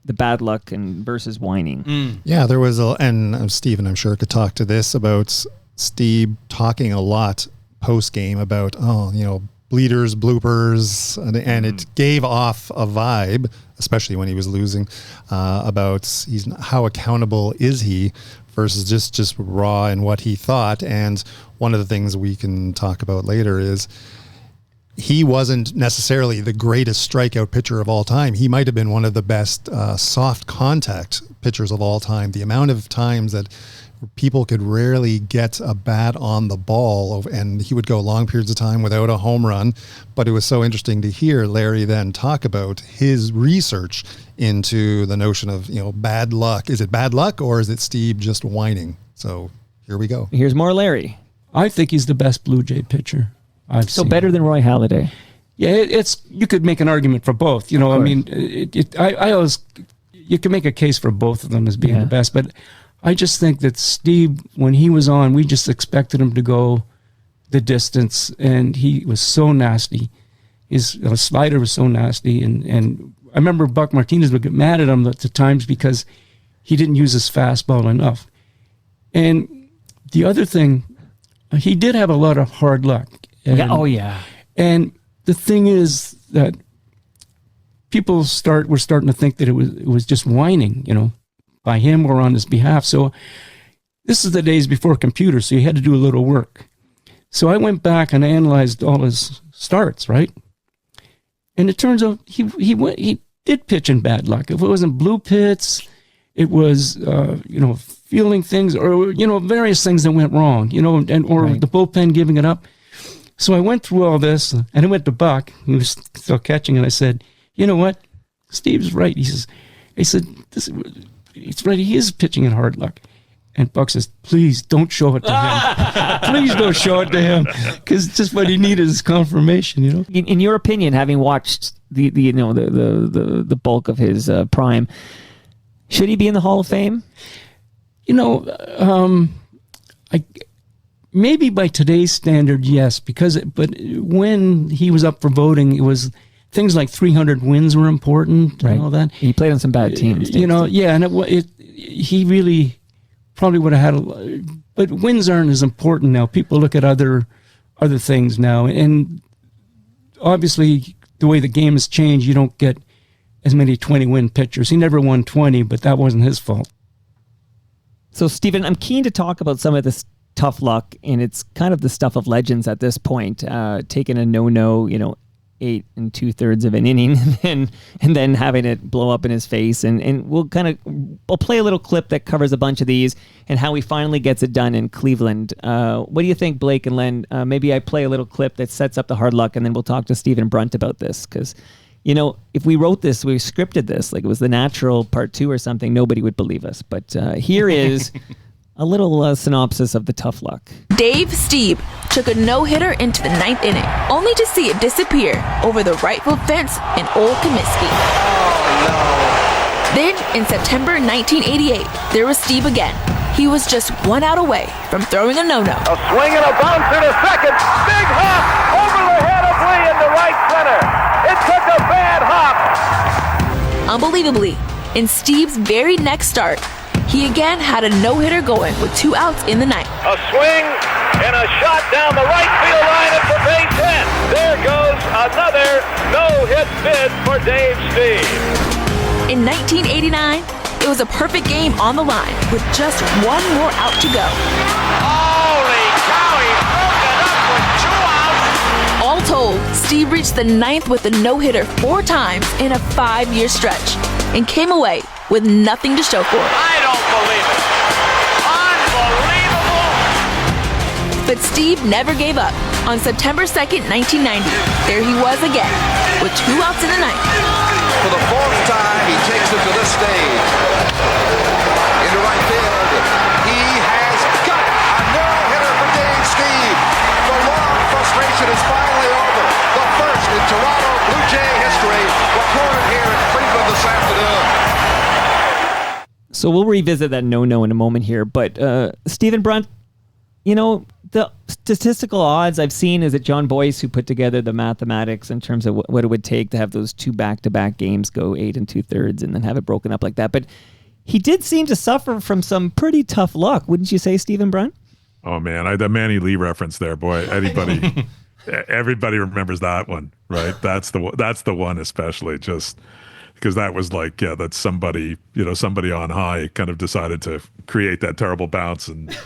Speaker 2: bad luck and versus whining.
Speaker 4: Yeah, there was and Stephen, I'm sure, could talk to this about Stieb talking a lot post game about bleeders, bloopers, and it gave off a vibe, especially when he was losing, about how accountable is he versus just raw in what he thought. And one of the things we can talk about later is he wasn't necessarily the greatest strikeout pitcher of all time. He might have been one of the best soft contact pitchers of all time. The amount of times that people could rarely get a bat on the ball, and he would go long periods of time without a home run. But it was so interesting to hear Larry then talk about his research into the notion of, bad luck. Is it bad luck, or is it Stieb just whining? So here we go. Here's
Speaker 2: more Larry.
Speaker 9: I think he's the best Blue Jay pitcher I've seen.
Speaker 2: Better than Roy Halladay.
Speaker 9: Yeah, you could make an argument for both. I mean, I always, you can make a case for both of them as being the best, but I just think that Stieb, when he was on, we just expected him to go the distance, and he was so nasty. His slider was so nasty, and I remember Buck Martinez would get mad at him at times because he didn't use his fastball enough. And the other thing, he did have a lot of hard luck. And, And the thing is that people were starting to think that it was just whining, by him or on his behalf. So this is the days before computers, so you had to do a little work. So I went back and analyzed all his starts, right? And it turns out he did pitch in bad luck. If it wasn't blue pits, it was feeling things, or various things that went wrong, or the bullpen giving it up. So I went through all this, and I went to Buck, he was still catching, and I said, you know what? Steve's right. He said, he's right. He is pitching in hard luck. And Buck says, please don't show it to him. Please don't show it to him. Because just what he needed is confirmation, you know?
Speaker 2: In your opinion, having watched the bulk of his prime, should he be in the Hall of Fame?
Speaker 9: You know, maybe by today's standard, yes. But when he was up for voting, it was things like 300 wins were important and all that.
Speaker 2: He played on some bad teams.
Speaker 9: You know, yeah, and he really probably would have had but wins aren't as important now. People look at other things now, and obviously the way the game has changed, you don't get as many 20-win pitchers. He never won 20, but that wasn't his fault.
Speaker 2: So, Stephen, I'm keen to talk about some of this tough luck, and it's kind of the stuff of legends at this point. Taking a no-no, 8 2/3 of an inning, and then having it blow up in his face. And we'll play a little clip that covers a bunch of these and how he finally gets it done in Cleveland. What do you think, Blake and Len? Maybe I play a little clip that sets up the hard luck, and then we'll talk to Stephen Brunt about this. Because, if we wrote this, we scripted this, like it was The Natural Part 2 or something, nobody would believe us. But here is a little synopsis of the tough luck.
Speaker 10: Dave Stieb took a no-hitter into the 9th inning, only to see it disappear over the right field fence in Old Comiskey. Oh, no. Then, in September 1988, there was Stieb again. He was just 1 out away from throwing a no-no.
Speaker 11: A swing and a bouncer to second. Big hop over the head of Lee into right center. It took a bad hop.
Speaker 10: Unbelievably, in Stieb's very next start, he again had a no-hitter going with 2 outs in the 9th.
Speaker 11: A swing and a shot down the right field line at the base hit. There goes another no-hit bid for Dave Stieb.
Speaker 10: In 1989, it was a perfect game on the line with just 1 more out to go.
Speaker 11: Holy cow, he broke it up with 2 outs.
Speaker 10: All told, Stieb reached the 9th with a no-hitter 4 times in a 5-year stretch and came away with nothing to show for it.
Speaker 11: I don't believe it. Unbelievable.
Speaker 10: But Stieb never gave up. On September 2nd, 1990, there he was again with 2 outs in the 9th.
Speaker 12: For the 4th time, he takes it to this stage. Into right field. He has got a no-hitter for Dave Stieb. The long frustration is finally over. The first in Toronto Blue Jay history recorded here in Cleveland this afternoon.
Speaker 2: So we'll revisit that no-no in a moment here. But Stephen Brunt, the statistical odds I've seen is that John Boyce, who put together the mathematics in terms of what it would take to have those 2 back-to-back games go 8 2/3 and then have it broken up like that. But he did seem to suffer from some pretty tough luck, wouldn't you say, Stephen Brunt?
Speaker 3: Oh man, the Manny Lee reference there, boy. Everybody remembers that one, right? That's the one especially, just because that was like, that's somebody on high kind of decided to create that terrible bounce, and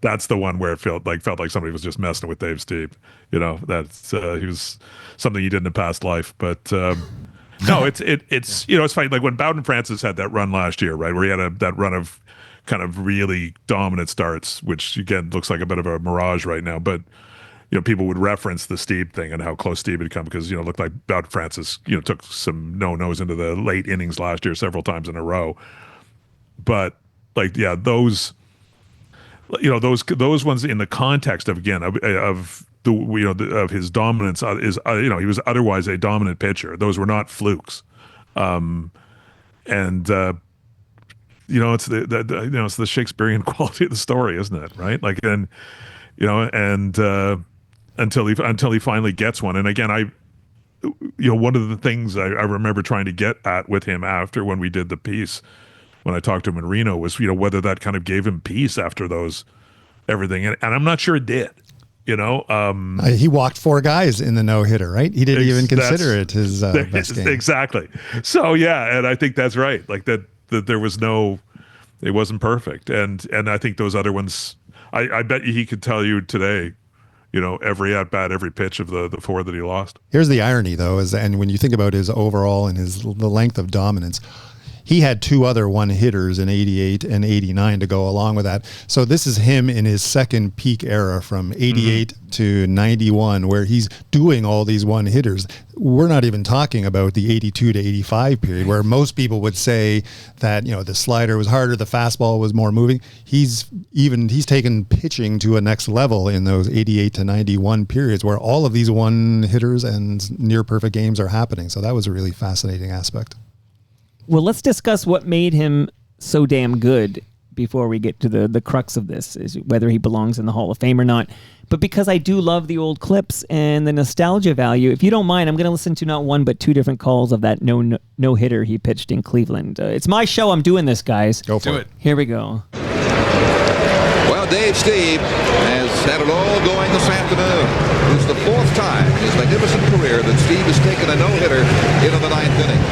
Speaker 3: that's the one where it felt like somebody was just messing with Dave Stieb. That's he was something he did in a past life. But no, it's funny. Like when Bowden Francis had that run last year, right, where he had that run of kind of really dominant starts, which again looks like a bit of a mirage right now. But people would reference the Stieb thing and how close Stieb had come because it looked like Bowden Francis took some no-nos into the late innings last year several times in a row. But those ones in the context of his dominance he was otherwise a dominant pitcher. Those were not flukes, it's the Shakespearean quality of the story, isn't it? Right? Until he finally gets one. And again, one of the things I remember trying to get at with him after when we did the piece, when I talked to him in Reno, was whether that kind of gave him peace after everything, and I'm not sure it did.
Speaker 4: He walked 4 guys in the no-hitter, right? He didn't even consider it his best game.
Speaker 3: Exactly. So yeah, and I think that's right. Like that there was it wasn't perfect, and I think those other ones, I bet he could tell you today, every at bat, every pitch of the 4 that he lost.
Speaker 4: Here's the irony, though, and when you think about his overall and the length of dominance, he had 2 other one-hitters in 88 and 89 to go along with that. So this is him in his second peak era from 88 to 91, where he's doing all these one-hitters. We're not even talking about the 82 to 85 period, where most people would say that, the slider was harder, the fastball was more moving. He's taken pitching to a next level in those 88 to 91 periods, where all of these one-hitters and near-perfect games are happening. So that was a really fascinating aspect.
Speaker 2: Well, let's discuss what made him so damn good before we get to the crux of this, is whether he belongs in the Hall of Fame or not. But because I do love the old clips and the nostalgia value, if you don't mind, I'm going to listen to not one but 2 different calls of that no-hitter he pitched in Cleveland. It's my show. I'm doing this, guys.
Speaker 4: Go for it.
Speaker 2: Here we go.
Speaker 12: Well, Dave Stieb has had it all going this afternoon. It's the 4th time in his magnificent career that Stieb has taken a no-hitter into the 9th inning.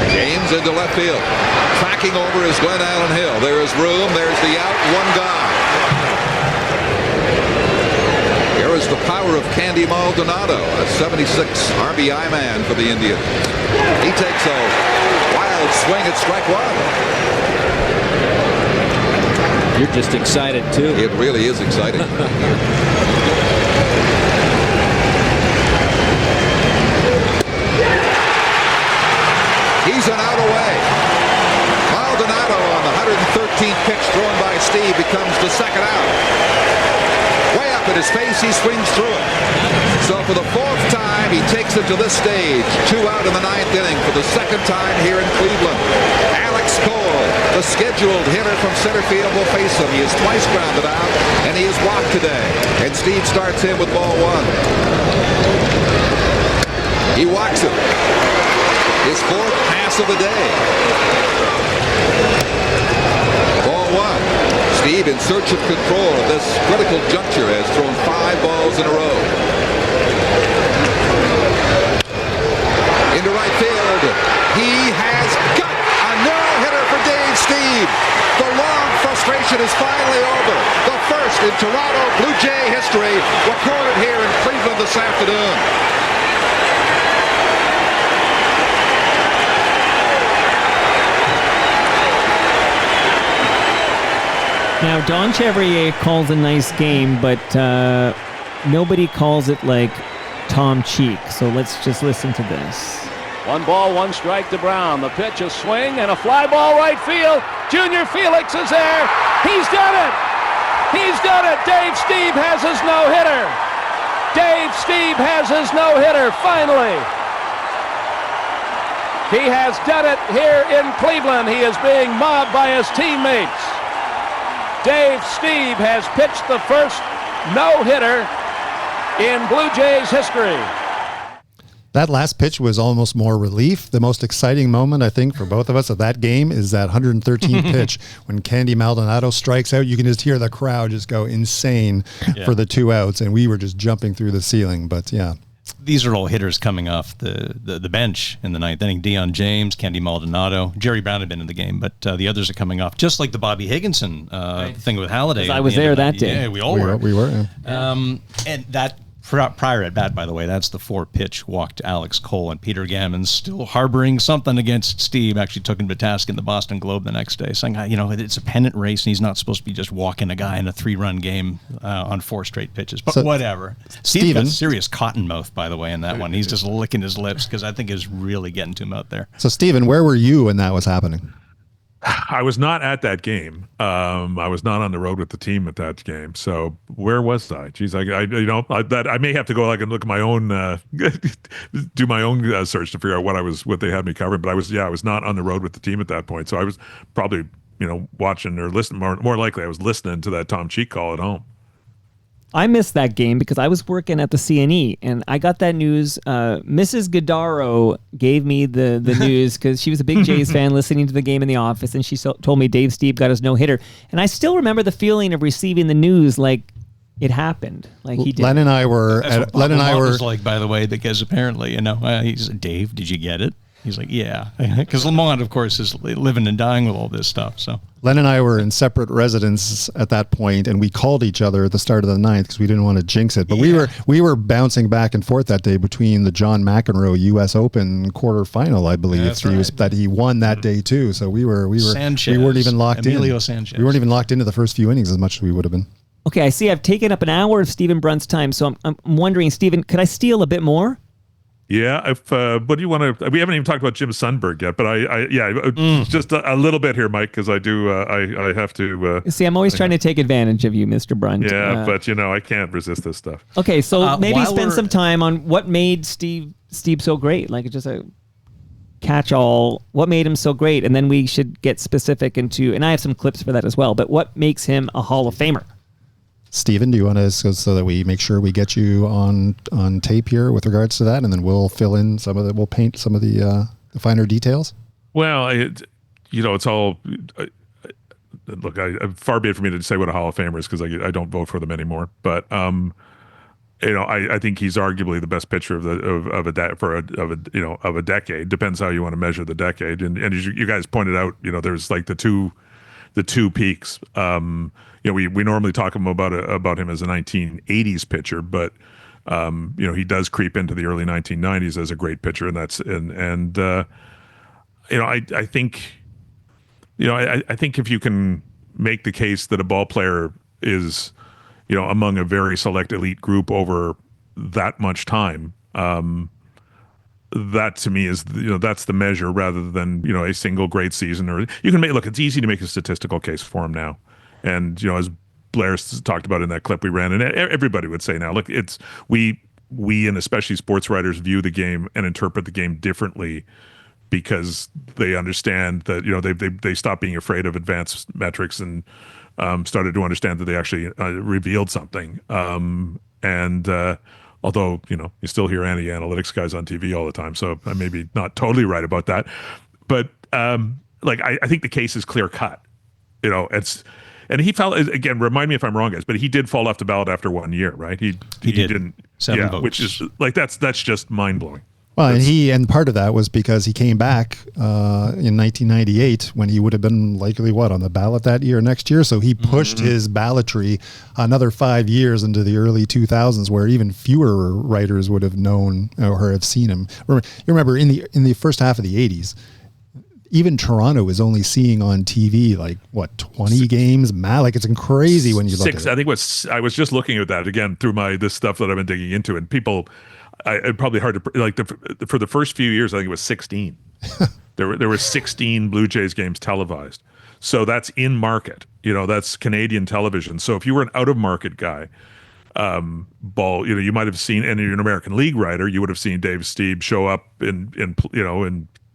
Speaker 12: James into left field. Tracking over is Glenn Allen Hill. There is room. There's the out. 1 gone. Here is the power of Candy Maldonado, a 76 RBI man for the Indians. He takes a wild swing at strike 1.
Speaker 13: You're just excited, too.
Speaker 12: It really is exciting. He's an out away. Maldonado on the 113th pitch thrown by Stieb becomes the second out. Way up in his face, he swings through it. So for the 4th time, he takes it to this stage. 2 out in the 9th inning for the 2nd time here in Cleveland. Alex Cole, the scheduled hitter from center field, will face him. He is twice grounded out, and he is walked today. And Stieb starts him with ball 1. He walks him. His 4th pass of the day. Ball 1. Stieb in search of control at this critical juncture has thrown 5 balls in a row. Into right field. He has got a no-hitter for Dave Stieb. The long frustration is finally over. The first in Toronto Blue Jay history recorded here in Cleveland this afternoon.
Speaker 2: Now, Don Chevrier calls a nice game, but nobody calls it like Tom Cheek. So let's just listen to this.
Speaker 11: 1 ball, 1 strike to Brown. The pitch, a swing, and a fly ball right field. Junior Felix is there. He's done it. He's done it. Dave Stieb has his no-hitter. Dave Stieb has his no-hitter, finally. He has done it here in Cleveland. He is being mobbed by his teammates. Dave Stieb has pitched the first no-hitter in Blue Jays history.
Speaker 4: That last pitch was almost more relief. The most exciting moment, I think, for both of us of that game is that 113th pitch when Candy Maldonado strikes out. You can just hear the crowd just go insane for the 2 outs, and we were just jumping through the ceiling. But yeah.
Speaker 5: These are all hitters coming off the bench in the 9th inning. Deion James, Candy Maldonado, Jerry Brown had been in the game, but the others are coming off, just like the Bobby Higginson thing with Halladay.
Speaker 2: I was there that day.
Speaker 5: Yeah, we all were.
Speaker 4: We were. Yeah.
Speaker 5: And that prior at bat, by the way, that's the 4-pitch walk to Alex Cole, and Peter Gammons, still harboring something against Stieb, actually took him to task in the Boston Globe the next day, saying, it's a pennant race, and he's not supposed to be just walking a guy in a 3-run game on 4 straight pitches. But whatever. Stieb got serious cotton mouth, by the way, in that one. He's just licking his lips because I think it's really getting to him out there.
Speaker 4: So, Stephen, where were you when that was happening?
Speaker 3: I was not at that game. I was not on the road with the team at that game. So where was I? Geez, I may have to go and look at my own, do my own search to figure out what they had me covering. But I was not on the road with the team at that point. So I was probably, watching or listening. More likely, I was listening to that Tom Cheek call at home.
Speaker 2: I missed that game because I was working at the CNE, and I got that news. Mrs. Godaro gave me the news because she was a big Jays fan listening to the game in the office, and she told me Dave Stieb got his no-hitter. And I still remember the feeling of receiving the news like it happened, like he did.
Speaker 4: Len and I were...
Speaker 5: That's what was like, by the way, because apparently, he said, Dave, did you get it? He's like, yeah, because Lamont, of course, is living and dying with all this stuff. So
Speaker 4: Len and I were in separate residences at that point, and we called each other at the start of the ninth because we didn't want to jinx it. But we were bouncing back and forth that day between the John McEnroe U.S. Open quarterfinal, I believe, that he won that day too. So we weren't even locked in.
Speaker 5: Sanchez.
Speaker 4: We weren't even locked into the first few innings as much as we would have been.
Speaker 2: Okay, I see. I've taken up an hour of Stephen Brunt's time, so I'm wondering, Stephen, could I steal a bit more?
Speaker 3: Yeah, what do you want to? We haven't even talked about Jim Sundberg yet, but just a little bit here, Mike, because I do. I have to.
Speaker 2: See, I'm always trying to take advantage of you, Mr. Brunt.
Speaker 3: Yeah, but I can't resist this stuff.
Speaker 2: Okay, so maybe spend some time on what made Stieb so great, like just a catch-all. What made him so great, and then we should get specific into. And I have some clips for that as well. But what makes him a Hall of Famer?
Speaker 4: Stephen, do you want to, so that we make sure we get you on tape here with regards to that, and then we'll fill in we'll paint some of the finer details?
Speaker 3: Well, it's all. Look, far be it for me to say what a Hall of Famer is because I don't vote for them anymore. But I think he's arguably the best pitcher of a decade. Depends how you want to measure the decade. And as you guys pointed out, there's like the two peaks. We normally talk about him as a 1980s pitcher, but he does creep into the early 1990s as a great pitcher, and I think if you can make the case that a ball player is among a very select elite group over that much time, that to me is that's the measure rather than a single great season. Or you can it's easy to make a statistical case for him now. And as Blair talked about in that clip we ran, and everybody would say now, look, it's we and especially sports writers view the game and interpret the game differently because they understand that they stopped being afraid of advanced metrics and started to understand that they actually revealed something. Although you still hear anti-analytics guys on TV all the time, so I may be not totally right about that, but I think the case is clear cut. And he fell again. Remind me if I'm wrong, guys, but he did fall off the ballot after 1 year, right? He didn't.
Speaker 5: 7 votes,
Speaker 3: which is that's just mind blowing.
Speaker 4: Well, and part of that was because he came back in 1998 when he would have been likely on the ballot that year, next year. So he pushed his ballotree another 5 years into the early 2000s, where even fewer writers would have known or have seen him. You remember in the first half of the 80s. Even Toronto is only seeing on TV 20 games. It's crazy when you look at it.
Speaker 3: I think I was just looking at that again through this stuff that I've been digging into, and people, it probably hard to for the first few years. I think it was 16. there were 16 Blue Jays games televised, so that's in market. That's Canadian television. So if you were an out of market guy, you might have seen, and you're an American League writer, you would have seen Dave Stieb show up in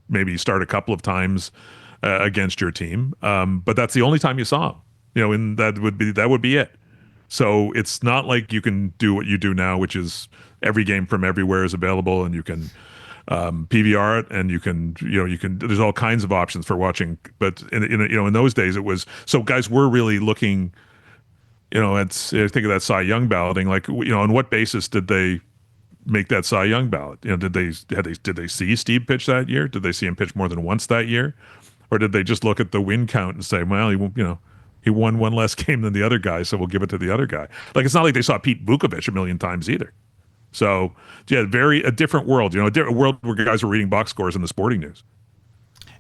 Speaker 3: maybe start a couple of times against your team, but that's the only time you saw him. And that would be it. So it's not like you can do what you do now, which is every game from everywhere is available, and you can PVR it, and you can. There's all kinds of options for watching. But in those days, it was so guys were really looking. Think of that Cy Young balloting. On what basis did they make that Cy Young ballot? Did they see Stieb pitch that year? Did they see him pitch more than once that year, or did they just look at the win count and say, well, he won one less game than the other guy, so we'll give it to the other guy? It's not like they saw Pete Vukovich a million times either. So yeah, a different world. A world where guys were reading box scores in the sporting news.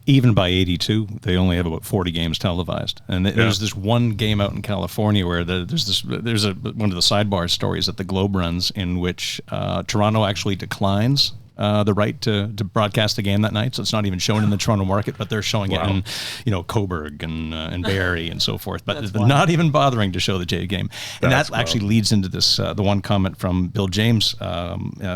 Speaker 5: Even by 82, they only have about 40 games televised. And there's this one game out in California where there's one of the sidebar stories that the Globe runs in which Toronto actually declines the right to broadcast the game that night. So it's not even shown in the Toronto market, but they're showing it in, Coburg and Barrie and so forth. But they're not even bothering to show the Jay game. And that actually leads into this, the one comment from Bill James.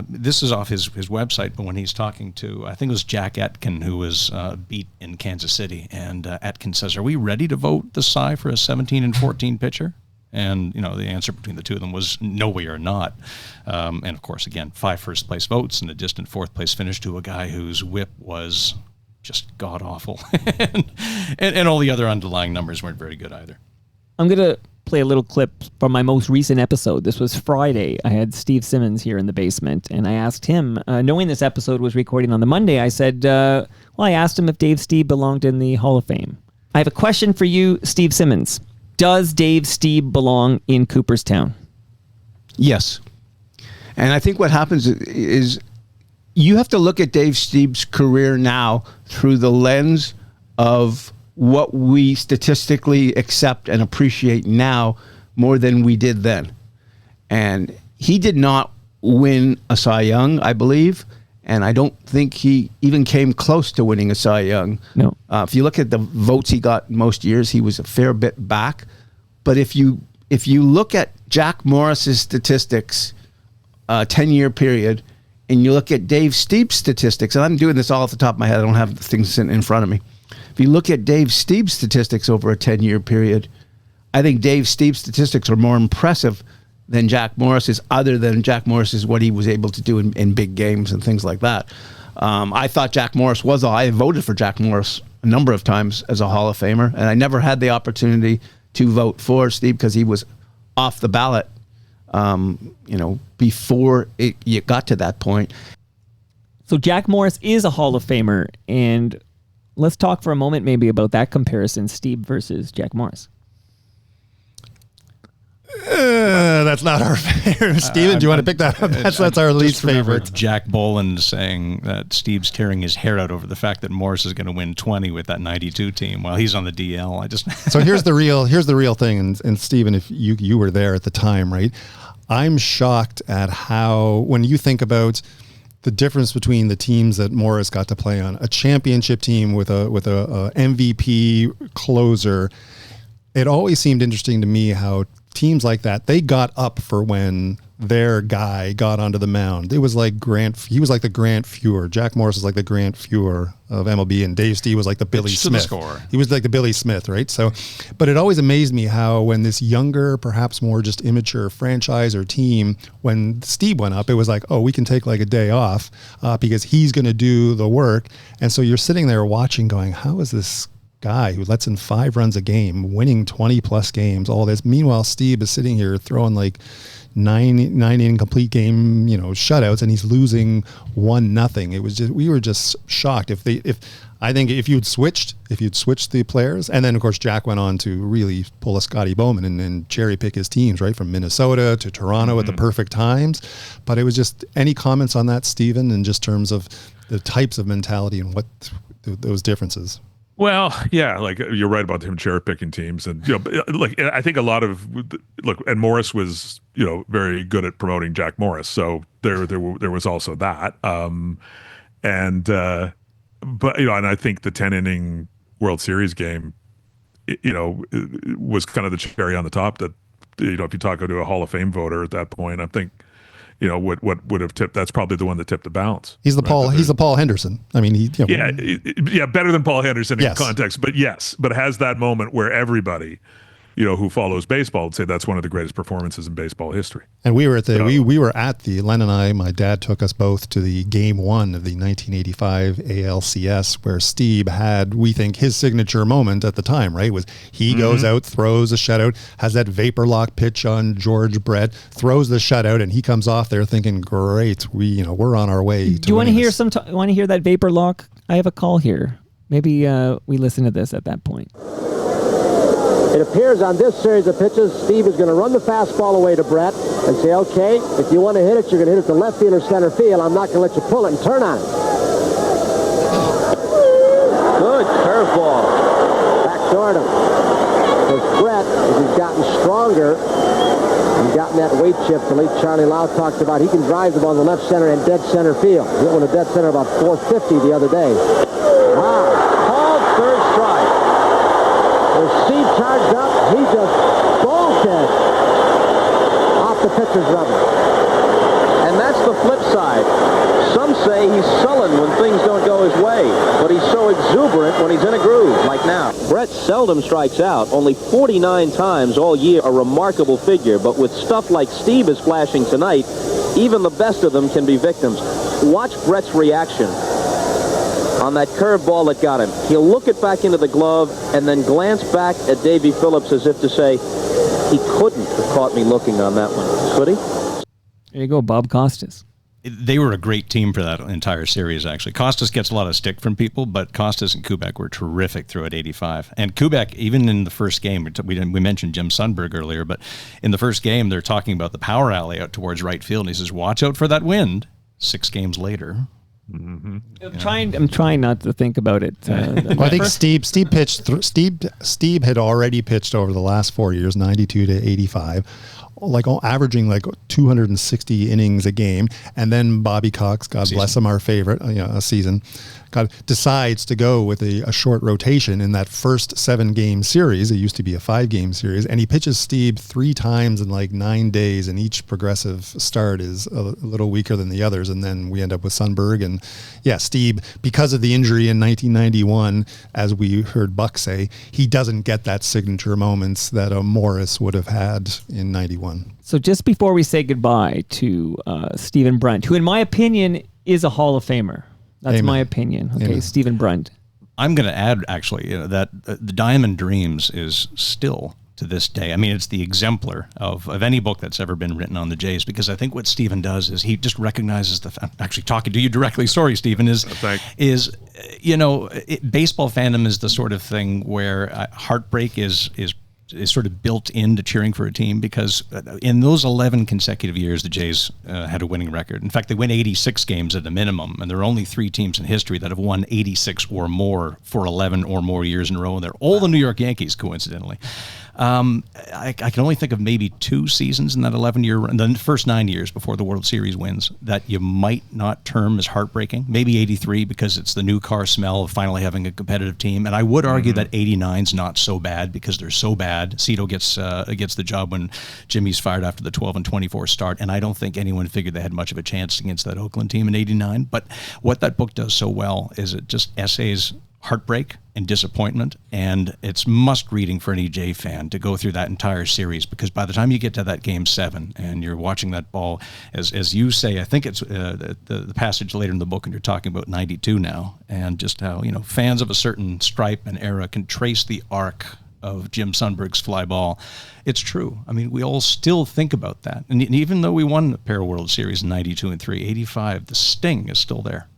Speaker 5: This is off his website, but when he's talking to, I think it was Jack Atkin, who was beat in Kansas City. And Atkin says, are we ready to vote the Cy for a 17 and 14 pitcher? And, the answer between the two of them was, no, we are not. And, of course, again, 5 first-place votes and a distant fourth-place finish to a guy whose whip was just god-awful. and all the other underlying numbers weren't very good either.
Speaker 2: I'm going to play a little clip from my most recent episode. This was Friday. I had Steve Simmons here in the basement, and I asked him, knowing this episode was recording on the Monday, I said, I asked him if Dave Stieb belonged in the Hall of Fame. I have a question for you, Steve Simmons. Does Dave Stieb belong in Cooperstown?
Speaker 13: Yes. And I think what happens is you have to look at Dave Stieb's career now through the lens of what we statistically accept and appreciate now more than we did then. And he did not win a Cy Young, I believe, and I don't think he even came close to winning a Cy Young.
Speaker 2: No.
Speaker 13: If you look at the votes he got most years, he was a fair bit back. But if you look at Jack Morris's statistics, 10-year period, and you look at Dave Stieb's statistics, and I'm doing this all off the top of my head, I don't have the things sitting in front of me. If you look at Dave Stieb's statistics over a 10-year period, I think Dave Stieb's statistics are more impressive than Jack Morris's, other than Jack Morris's what he was able to do in big games and things like that. I thought Jack Morris I voted for Jack Morris a number of times as a Hall of Famer, and I never had the opportunity to vote for Stieb because he was off the ballot, before it got to that point.
Speaker 2: So Jack Morris is a Hall of Famer, and let's talk for a moment maybe about that comparison, Stieb versus Jack Morris.
Speaker 4: That's not our favorite. Steven, do you want to pick that up? That's our least favorite.
Speaker 5: Jack Boland saying that Steve's tearing his hair out over the fact that Morris is going to win 20 with that 92 team while he's on the DL.
Speaker 4: So here's the real thing, and Steven, if you were there at the time, right? I'm shocked at how, when you think about the difference between the teams that Morris got to play on, a championship team with a MVP closer, it always seemed interesting to me how teams like that, they got up for when their guy got onto the mound. It was like he was like the Grant Fuhr. Jack Morris was like the Grant Fuhr of MLB, and Dave Stieb was like the Billy Smith. He was like the Billy Smith, right? So, but it always amazed me how when this younger, perhaps more just immature franchise or team, when Stieb went up, it was like, oh, we can take like a day off because he's going to do the work. And so you're sitting there watching going, how is this guy who lets in 5 runs a game, winning 20 plus games, all this? Meanwhile, Stieb is sitting here throwing like nine incomplete game, shutouts, and he's losing 1-0. It was just, we were just shocked. If you'd switched the players, and then of course Jack went on to really pull a Scotty Bowman and cherry pick his teams, right, from Minnesota to Toronto at the perfect times. But it was just, any comments on that, Steven, in just terms of the types of mentality and what those differences?
Speaker 3: Well, yeah, like you're right about him cherry picking teams, and like I think a lot of and Morris was very good at promoting Jack Morris, so there was also that, but and I think the 10-inning World Series game, was kind of the cherry on the top. That if you talk to a Hall of Fame voter at that point, I think. What would have tipped? That's probably the one that tipped the balance.
Speaker 4: He's the Paul. He's the Paul Henderson. I mean,
Speaker 3: better than Paul Henderson in
Speaker 4: yes.
Speaker 3: context, but has that moment where everybody, who follows baseball would say that's one of the greatest performances in baseball history.
Speaker 4: And we were at Len and I, my dad took us both to the game 1 of the 1985 ALCS, where Stieb had, we think, his signature moment at the time, right? Was he goes out, throws a shutout, has that vapor lock pitch on George Brett, throws the shutout, and he comes off there thinking, great, we're on our way.
Speaker 2: Do you want to hear want to hear that vapor lock? I have a call here. Maybe we listen to this at that point.
Speaker 14: It appears on this series of pitches, Stieb is going to run the fastball away to Brett and say, okay, if you want to hit it, you're going to hit it to left field or center field. I'm not going to let you pull it and turn on it. Good curveball. Back toward him. Because Brett, as he's gotten stronger and gotten that weight shift the late Charlie Lau talked about, he can drive the ball to left center and dead center field. He hit one to dead center about 450 the other day. Wow. Called third strike. Stieb charged up, he just bolted off the pitcher's rubber. And that's the flip side. Some say he's sullen when things don't go his way, but he's so exuberant when he's in a groove, like now. Brett seldom strikes out, only 49 times all year, a remarkable figure, but with stuff like Stieb is flashing tonight, even the best of them can be victims. Watch Brett's reaction on that curveball that got him. He'll look it back into the glove and then glance back at Davey Phillips as if to say, He couldn't have caught me looking on that one, could he?
Speaker 2: There you go, Bob Costas.
Speaker 5: They were a great team for that entire series, actually. Costas gets a lot of stick from people, but Costas and Kubek were terrific throughout 85. And Kubek, even in the first game, we mentioned Jim Sundberg earlier, but in the first game, they're talking about the power alley out towards right field, and he says, watch out for that wind. 6 games later.
Speaker 3: Mm-hmm.
Speaker 2: I'm trying not to think about it.
Speaker 4: Well, I think Stieb pitched. Stieb had already pitched over the last 4 years, 92 to 85, averaging 260 innings a game, and then Bobby Cox, God bless him, our favorite, a season, decides to go with a short rotation in that first 7-game series. It used to be a 5-game series, and he pitches Stieb 3 times in 9 days, and each progressive start is a little weaker than the others, and then we end up with Sundberg. And Stieb, because of the injury in 1991, as we heard Buck say, he doesn't get that signature moments that Morris would have had in 91.
Speaker 2: So just before we say goodbye to Stephen Brunt, who in my opinion is a Hall of Famer. That's my opinion. Okay, Amen. Stephen Brunt.
Speaker 5: I'm going to add, actually, that the Diamond Dreams is still, to this day, I mean, it's the exemplar of any book that's ever been written on the Jays, because I think what Stephen does is he just recognizes actually talking to you directly, sorry, Stephen, baseball fandom is the sort of thing where heartbreak is sort of built into cheering for a team, because in those 11 consecutive years, the Jays had a winning record. In fact, they win 86 games at the minimum, and there are only 3 teams in history that have won 86 or more for 11 or more years in a row, and they're all the New York Yankees, coincidentally. I can only think of maybe 2 seasons in that 11-year run, the first 9 years before the World Series wins, that you might not term as heartbreaking. Maybe 83, because it's the new car smell of finally having a competitive team. And I would argue that 89's not so bad, because they're so bad. Cito gets the job when Jimmy's fired after the 12-24 start, and I don't think anyone figured they had much of a chance against that Oakland team in 89. But what that book does so well is it just essays heartbreak and disappointment, and it's must reading for an EJ fan to go through that entire series, because by the time you get to that game 7 and you're watching that ball, as you say, I think it's the passage later in the book, and you're talking about 92 now, and just how fans of a certain stripe and era can trace the arc of Jim Sundberg's fly ball. It's true. I mean, we all still think about that, and even though we won a pair of World Series in 92 and 3, 85, the sting is still there.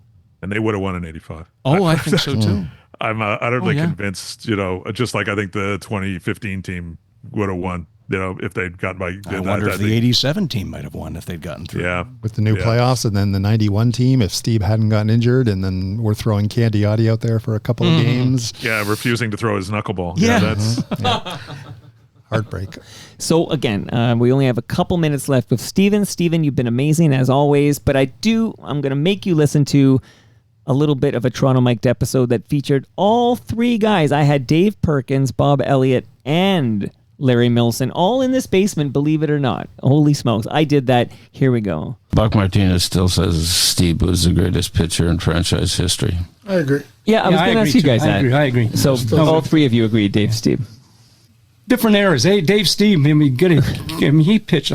Speaker 3: And they would have won in 85.
Speaker 5: Oh, I think so too.
Speaker 3: I'm utterly convinced, just like I think the 2015 team would have won, if they'd gotten by.
Speaker 5: I wonder if the 87 team might have won if they'd gotten through.
Speaker 3: Yeah.
Speaker 4: With the new playoffs, and then the 91 team, if Stieb hadn't gotten injured, and then we're throwing Candy Audi out there for a couple of games.
Speaker 3: Yeah, refusing to throw his knuckleball.
Speaker 5: Yeah.
Speaker 3: That's
Speaker 4: heartbreak.
Speaker 2: So again, we only have a couple minutes left with Steven. Steven, you've been amazing as always, but I'm going to make you listen to a little bit of a Toronto Mic'd episode that featured all 3 guys. I had Dave Perkins, Bob Elliott, and Larry Milson all in this basement, believe it or not. Holy smokes. I did that. Here we go.
Speaker 15: Buck Martinez still says Stieb was the greatest pitcher in franchise history.
Speaker 9: I agree.
Speaker 2: Yeah, I was going to ask you guys that.
Speaker 9: I agree.
Speaker 2: So all 3 of you agree, Dave Stieb.
Speaker 9: Different eras. Hey, Dave Stieb, he pitched.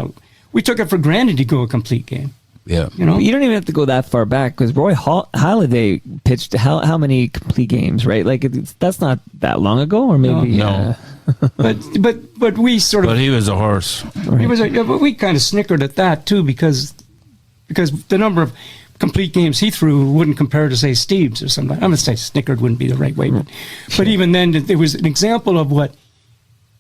Speaker 9: We took it for granted to go a complete game.
Speaker 15: Yeah.
Speaker 2: You don't even have to go that far back, because Roy Halladay pitched how many complete games, right? That's not that long ago, or maybe
Speaker 15: no.
Speaker 9: But we sort of.
Speaker 15: But he was a horse.
Speaker 9: Right. He was but we kind of snickered at that too, because the number of complete games he threw wouldn't compare to say Stieb's or something. I'm going to say snickered wouldn't be the right way, but even then, there was an example of what.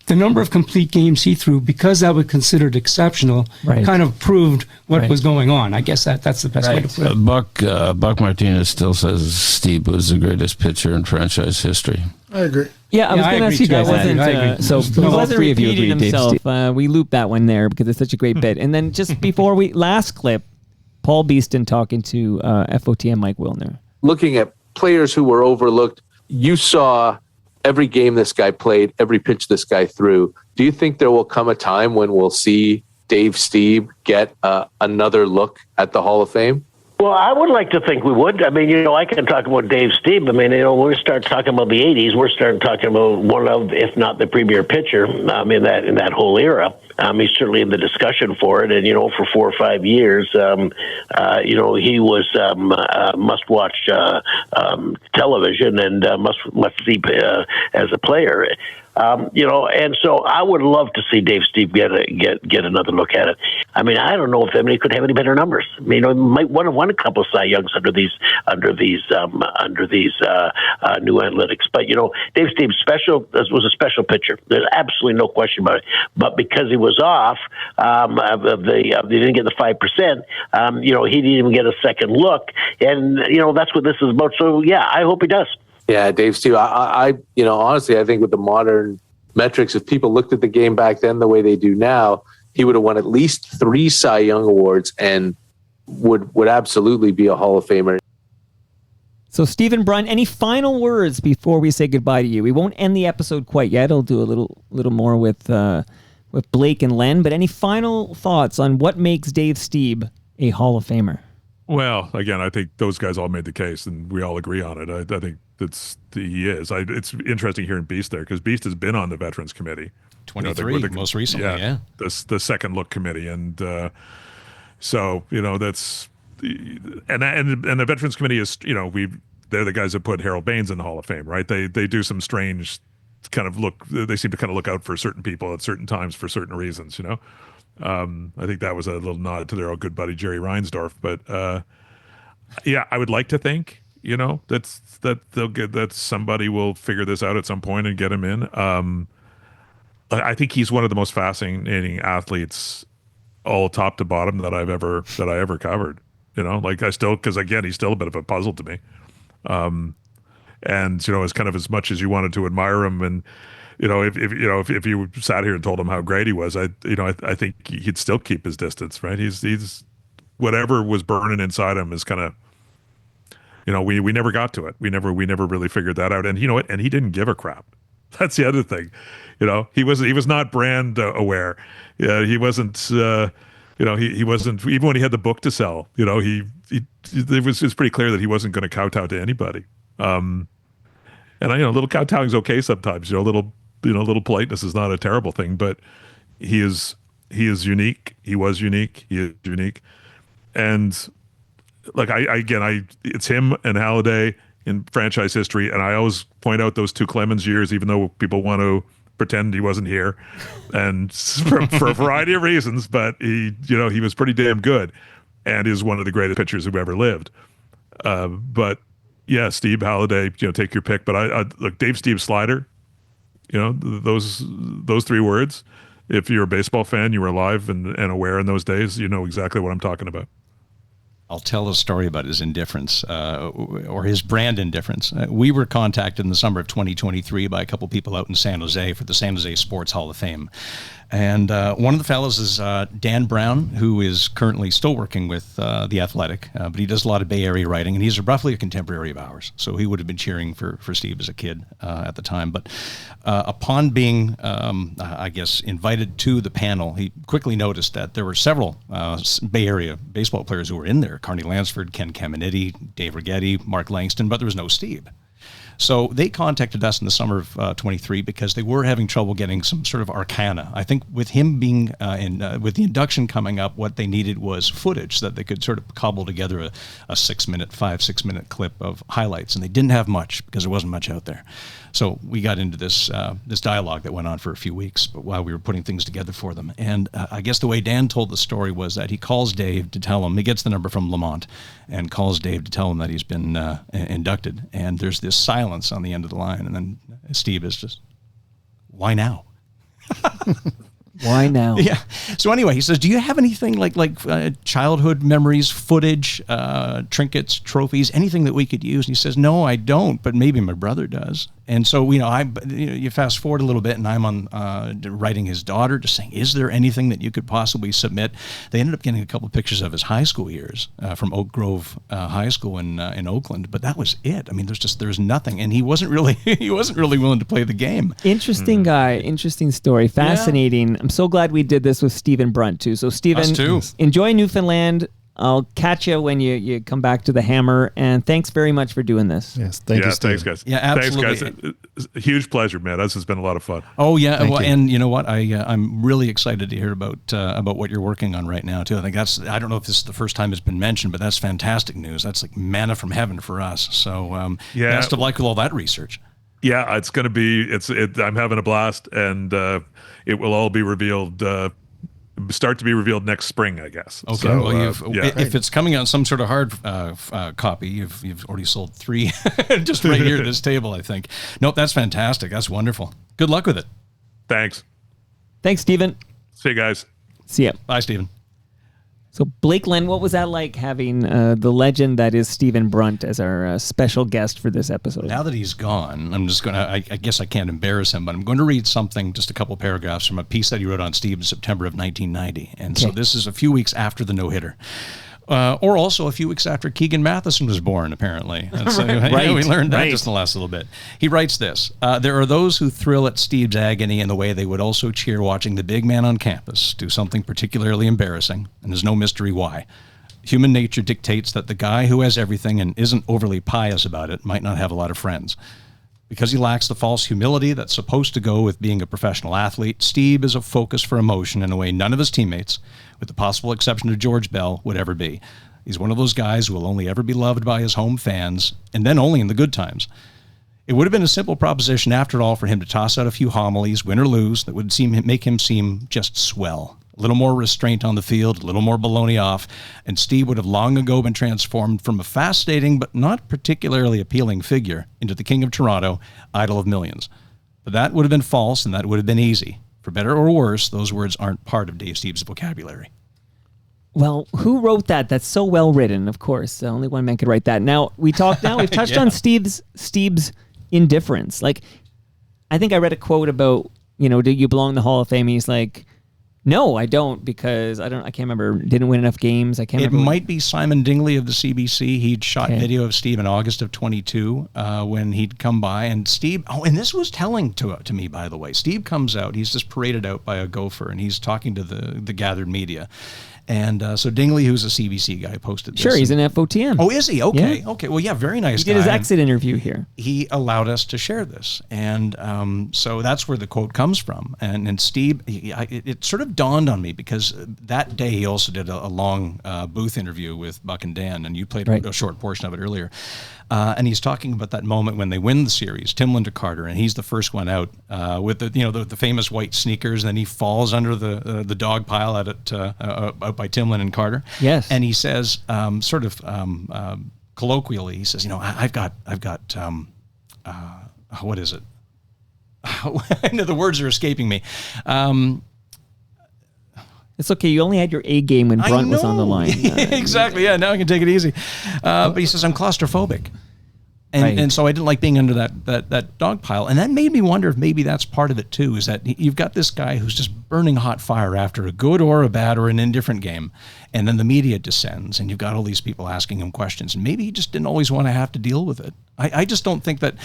Speaker 9: The number of complete games he threw, because that was considered exceptional, kind of proved what was going on. I guess that's the best way to put it.
Speaker 15: Buck Martinez still says Stieb was the greatest pitcher in franchise history.
Speaker 9: I agree.
Speaker 2: Yeah, I was going to ask you guys that. So all 3 of you agreed, himself. We looped that one there because it's such a great bit. And then just before last clip, Paul Beeston talking to FOTM Mike Wilner.
Speaker 16: Looking at players who were overlooked, you saw every game this guy played, every pitch this guy threw. Do you think there will come a time when we'll see Dave Stieb get another look at the Hall of Fame?
Speaker 17: Well, I would like to think we would. I mean, I can talk about Dave Stieb. I mean, we start talking about the 80s. We're starting talking about one of, if not the premier pitcher in that whole era. He's certainly in the discussion for it. And, for 4 or 5 years, he was must-watch television and must see as a player. And so I would love to see Dave Stieb get another look at it. I mean, I don't know if he could have any better numbers. I mean, he might have won a couple of Cy Youngs under these new analytics. But Dave Stieb was a special pitcher. There's absolutely no question about it. But because he was off, they didn't get the 5%. He didn't even get a second look, and that's what this is about. So yeah, I hope he does.
Speaker 16: Yeah, Dave Stieb. I honestly, I think with the modern metrics, if people looked at the game back then the way they do now, he would have won at least 3 Cy Young awards and would absolutely be a Hall of Famer.
Speaker 2: So, Stephen Brunt, any final words before we say goodbye to you? We won't end the episode quite yet. I'll do a little more with Blake and Len. But any final thoughts on what makes Dave Stieb a Hall of Famer?
Speaker 3: Well, again, I think those guys all made the case, and we all agree on it. I think he is. It's interesting hearing Beast there, because Beast has been on the Veterans Committee.
Speaker 5: 23, most recently, yeah.
Speaker 3: The second look committee, and so that's and the Veterans Committee is they're the guys that put Harold Baines in the Hall of Fame, right? They do some strange kind of look. They seem to kind of look out for certain people at certain times for certain reasons, I think that was a little nod to their old good buddy Jerry Reinsdorf, but yeah, I would like to think that somebody will figure this out at some point and get him in. I think he's one of the most fascinating athletes, all top to bottom, that I ever covered. Because again, he's still a bit of a puzzle to me. And as kind of as much as you wanted to admire him, and if you sat here and told him how great he was, I think he'd still keep his distance, right? He's whatever was burning inside him is kind of, we never got to it. We never really figured that out. And you know what? And he didn't give a crap. That's the other thing. He was not brand aware. He wasn't. He wasn't, even when he had the book to sell. It was pretty clear that he wasn't going to kowtow to anybody. And little kowtowing's okay sometimes. Little politeness is not a terrible thing. But he is unique. He was unique. He is unique. And it's him and Halladay in franchise history. And I always point out those two Clemens years, even though people want to pretend he wasn't here, and for a variety of reasons, but he was pretty damn good, and is one of the greatest pitchers who ever lived. But yeah, Stieb, Halladay, take your pick. But I look, Dave Stieb slider, those 3 words. If you're a baseball fan, you were alive and aware in those days, you know exactly what I'm talking about.
Speaker 5: I'll tell a story about his indifference, or his brand indifference. We were contacted in the summer of 2023 by a couple people out in San Jose for the San Jose Sports Hall of Fame. And one of the fellows is Dan Brown, who is currently still working with The Athletic, but he does a lot of Bay Area writing, and he's roughly a contemporary of ours. So he would have been cheering for Stieb as a kid at the time. But upon being, invited to the panel, he quickly noticed that there were several Bay Area baseball players who were in there: Carney Lansford, Ken Caminiti, Dave Righetti, Mark Langston, but there was no Stieb. So they contacted us in the summer of 23 because they were having trouble getting some sort of arcana. I think with him being with the induction coming up, what they needed was footage so that they could sort of cobble together a 5-6 minute clip of highlights, and they didn't have much because there wasn't much out there. So we got into this dialogue that went on for a few weeks, but while we were putting things together for them. And I guess the way Dan told the story was that he calls Dave to tell him, he gets the number from Lamont and calls Dave to tell him that he's been inducted. And there's this silence on the end of the line. And then Stieb is just, why now?
Speaker 2: Why now?
Speaker 5: Yeah. So anyway, he says, do you have anything like childhood memories, footage, trinkets, trophies, anything that we could use? And he says, no, I don't, but maybe my brother does. And so, you fast forward a little bit, and I'm on writing his daughter, just saying, is there anything that you could possibly submit? They ended up getting a couple of pictures of his high school years from Oak Grove High School in Oakland, but that was it. I mean, there's nothing, and he wasn't really willing to play the game.
Speaker 2: Interesting guy, interesting story, fascinating. Yeah. I'm so glad we did this with Stephen Brunt too. So Stephen, enjoy Newfoundland. I'll catch you when you come back to the Hammer, and thanks very much for doing this.
Speaker 4: Yes, thank you, Stephen.
Speaker 3: Thanks, guys.
Speaker 5: Yeah, absolutely.
Speaker 3: Thanks, guys. It's a huge pleasure, man. This has been a lot of fun.
Speaker 5: Oh yeah, and you know what? I'm really excited to hear about what you're working on right now too. I think I don't know if this is the first time it's been mentioned, but that's fantastic news. That's like manna from heaven for us. So best of luck with all that research.
Speaker 3: Yeah, it's going to be. I'm having a blast, and it will all be revealed. Start to be revealed next spring, I guess.
Speaker 5: Okay.
Speaker 3: So,
Speaker 5: Well, if it's coming on some sort of hard copy, you've already sold 3 just right here at this table, I think. Nope, that's fantastic. That's wonderful. Good luck with it.
Speaker 3: Thanks.
Speaker 2: Thanks, Stephen.
Speaker 3: See you guys.
Speaker 2: See ya.
Speaker 5: Bye, Stephen.
Speaker 2: So, Blake Len, what was that like having the legend that is Stephen Brunt as our special guest for this episode?
Speaker 5: Now that he's gone, I'm just going to, I guess I can't embarrass him, but I'm going to read something, just a couple paragraphs from a piece that he wrote on Stieb in September of 1990. And so this is a few weeks after the no-hitter. Or also a few weeks after Keegan Matheson was born, apparently.
Speaker 2: Right.
Speaker 5: We learned that just in the last little bit. He writes this, there are those who thrill at Steve's agony in the way they would also cheer watching the big man on campus do something particularly embarrassing, and there's no mystery why. Human nature dictates that the guy who has everything and isn't overly pious about it might not have a lot of friends. Because he lacks the false humility that's supposed to go with being a professional athlete, Stieb is a focus for emotion in a way none of his teammates, with the possible exception of George Bell, would ever be. He's one of those guys who will only ever be loved by his home fans, and then only in the good times. It would have been a simple proposition after all for him to toss out a few homilies, win or lose, that would make him seem just swell. A little more restraint on the field, a little more baloney off, and Stieb would have long ago been transformed from a fascinating but not particularly appealing figure into the King of Toronto, idol of millions. But that would have been false, and that would have been easy. For better or worse, those words aren't part of Dave Stieb's vocabulary.
Speaker 2: Well, who wrote that? That's so well written, of course. Only one man could write that. Now, we've touched on Stieb's indifference. Like, I think I read a quote about, do you belong in the Hall of Fame? He's like, no, I don't, because I can't remember, didn't win enough games. I can't remember.
Speaker 5: It might be Simon Dingley of the CBC. He'd shot video of Stieb in August of 22 when he'd come by. And Stieb, and this was telling to me, by the way. Stieb comes out, he's just paraded out by a gopher, and he's talking to the gathered media. And so Dingley, who's a CBC guy, posted this.
Speaker 2: Sure, he's an FOTM.
Speaker 5: Oh, is he? Okay,
Speaker 2: Yeah.
Speaker 5: okay. Well, yeah, very nice
Speaker 2: guy. He did his exit interview here.
Speaker 5: He allowed us to share this. And so that's where the quote comes from. And Stieb, it sort of dawned on me, because that day he also did a long booth interview with Buck and Dan, and you played a short portion of it earlier. And he's talking about that moment when they win the series, Timlin to Carter, and he's the first one out with the famous white sneakers. And then he falls under the dog pile out by Timlin and Carter.
Speaker 2: Yes.
Speaker 5: And he says, colloquially, he says, I've got what is it? I know the words are escaping me.
Speaker 2: It's okay. You only had your A game when Brunt was on the line.
Speaker 5: Exactly. Yeah. Now I can take it easy. But he says, I'm claustrophobic. And so I didn't like being under that dog pile. And that made me wonder if maybe that's part of it too, is that you've got this guy who's just burning hot fire after a good or a bad or an indifferent game. And then the media descends, and you've got all these people asking him questions. And maybe he just didn't always want to have to deal with it. I just don't think that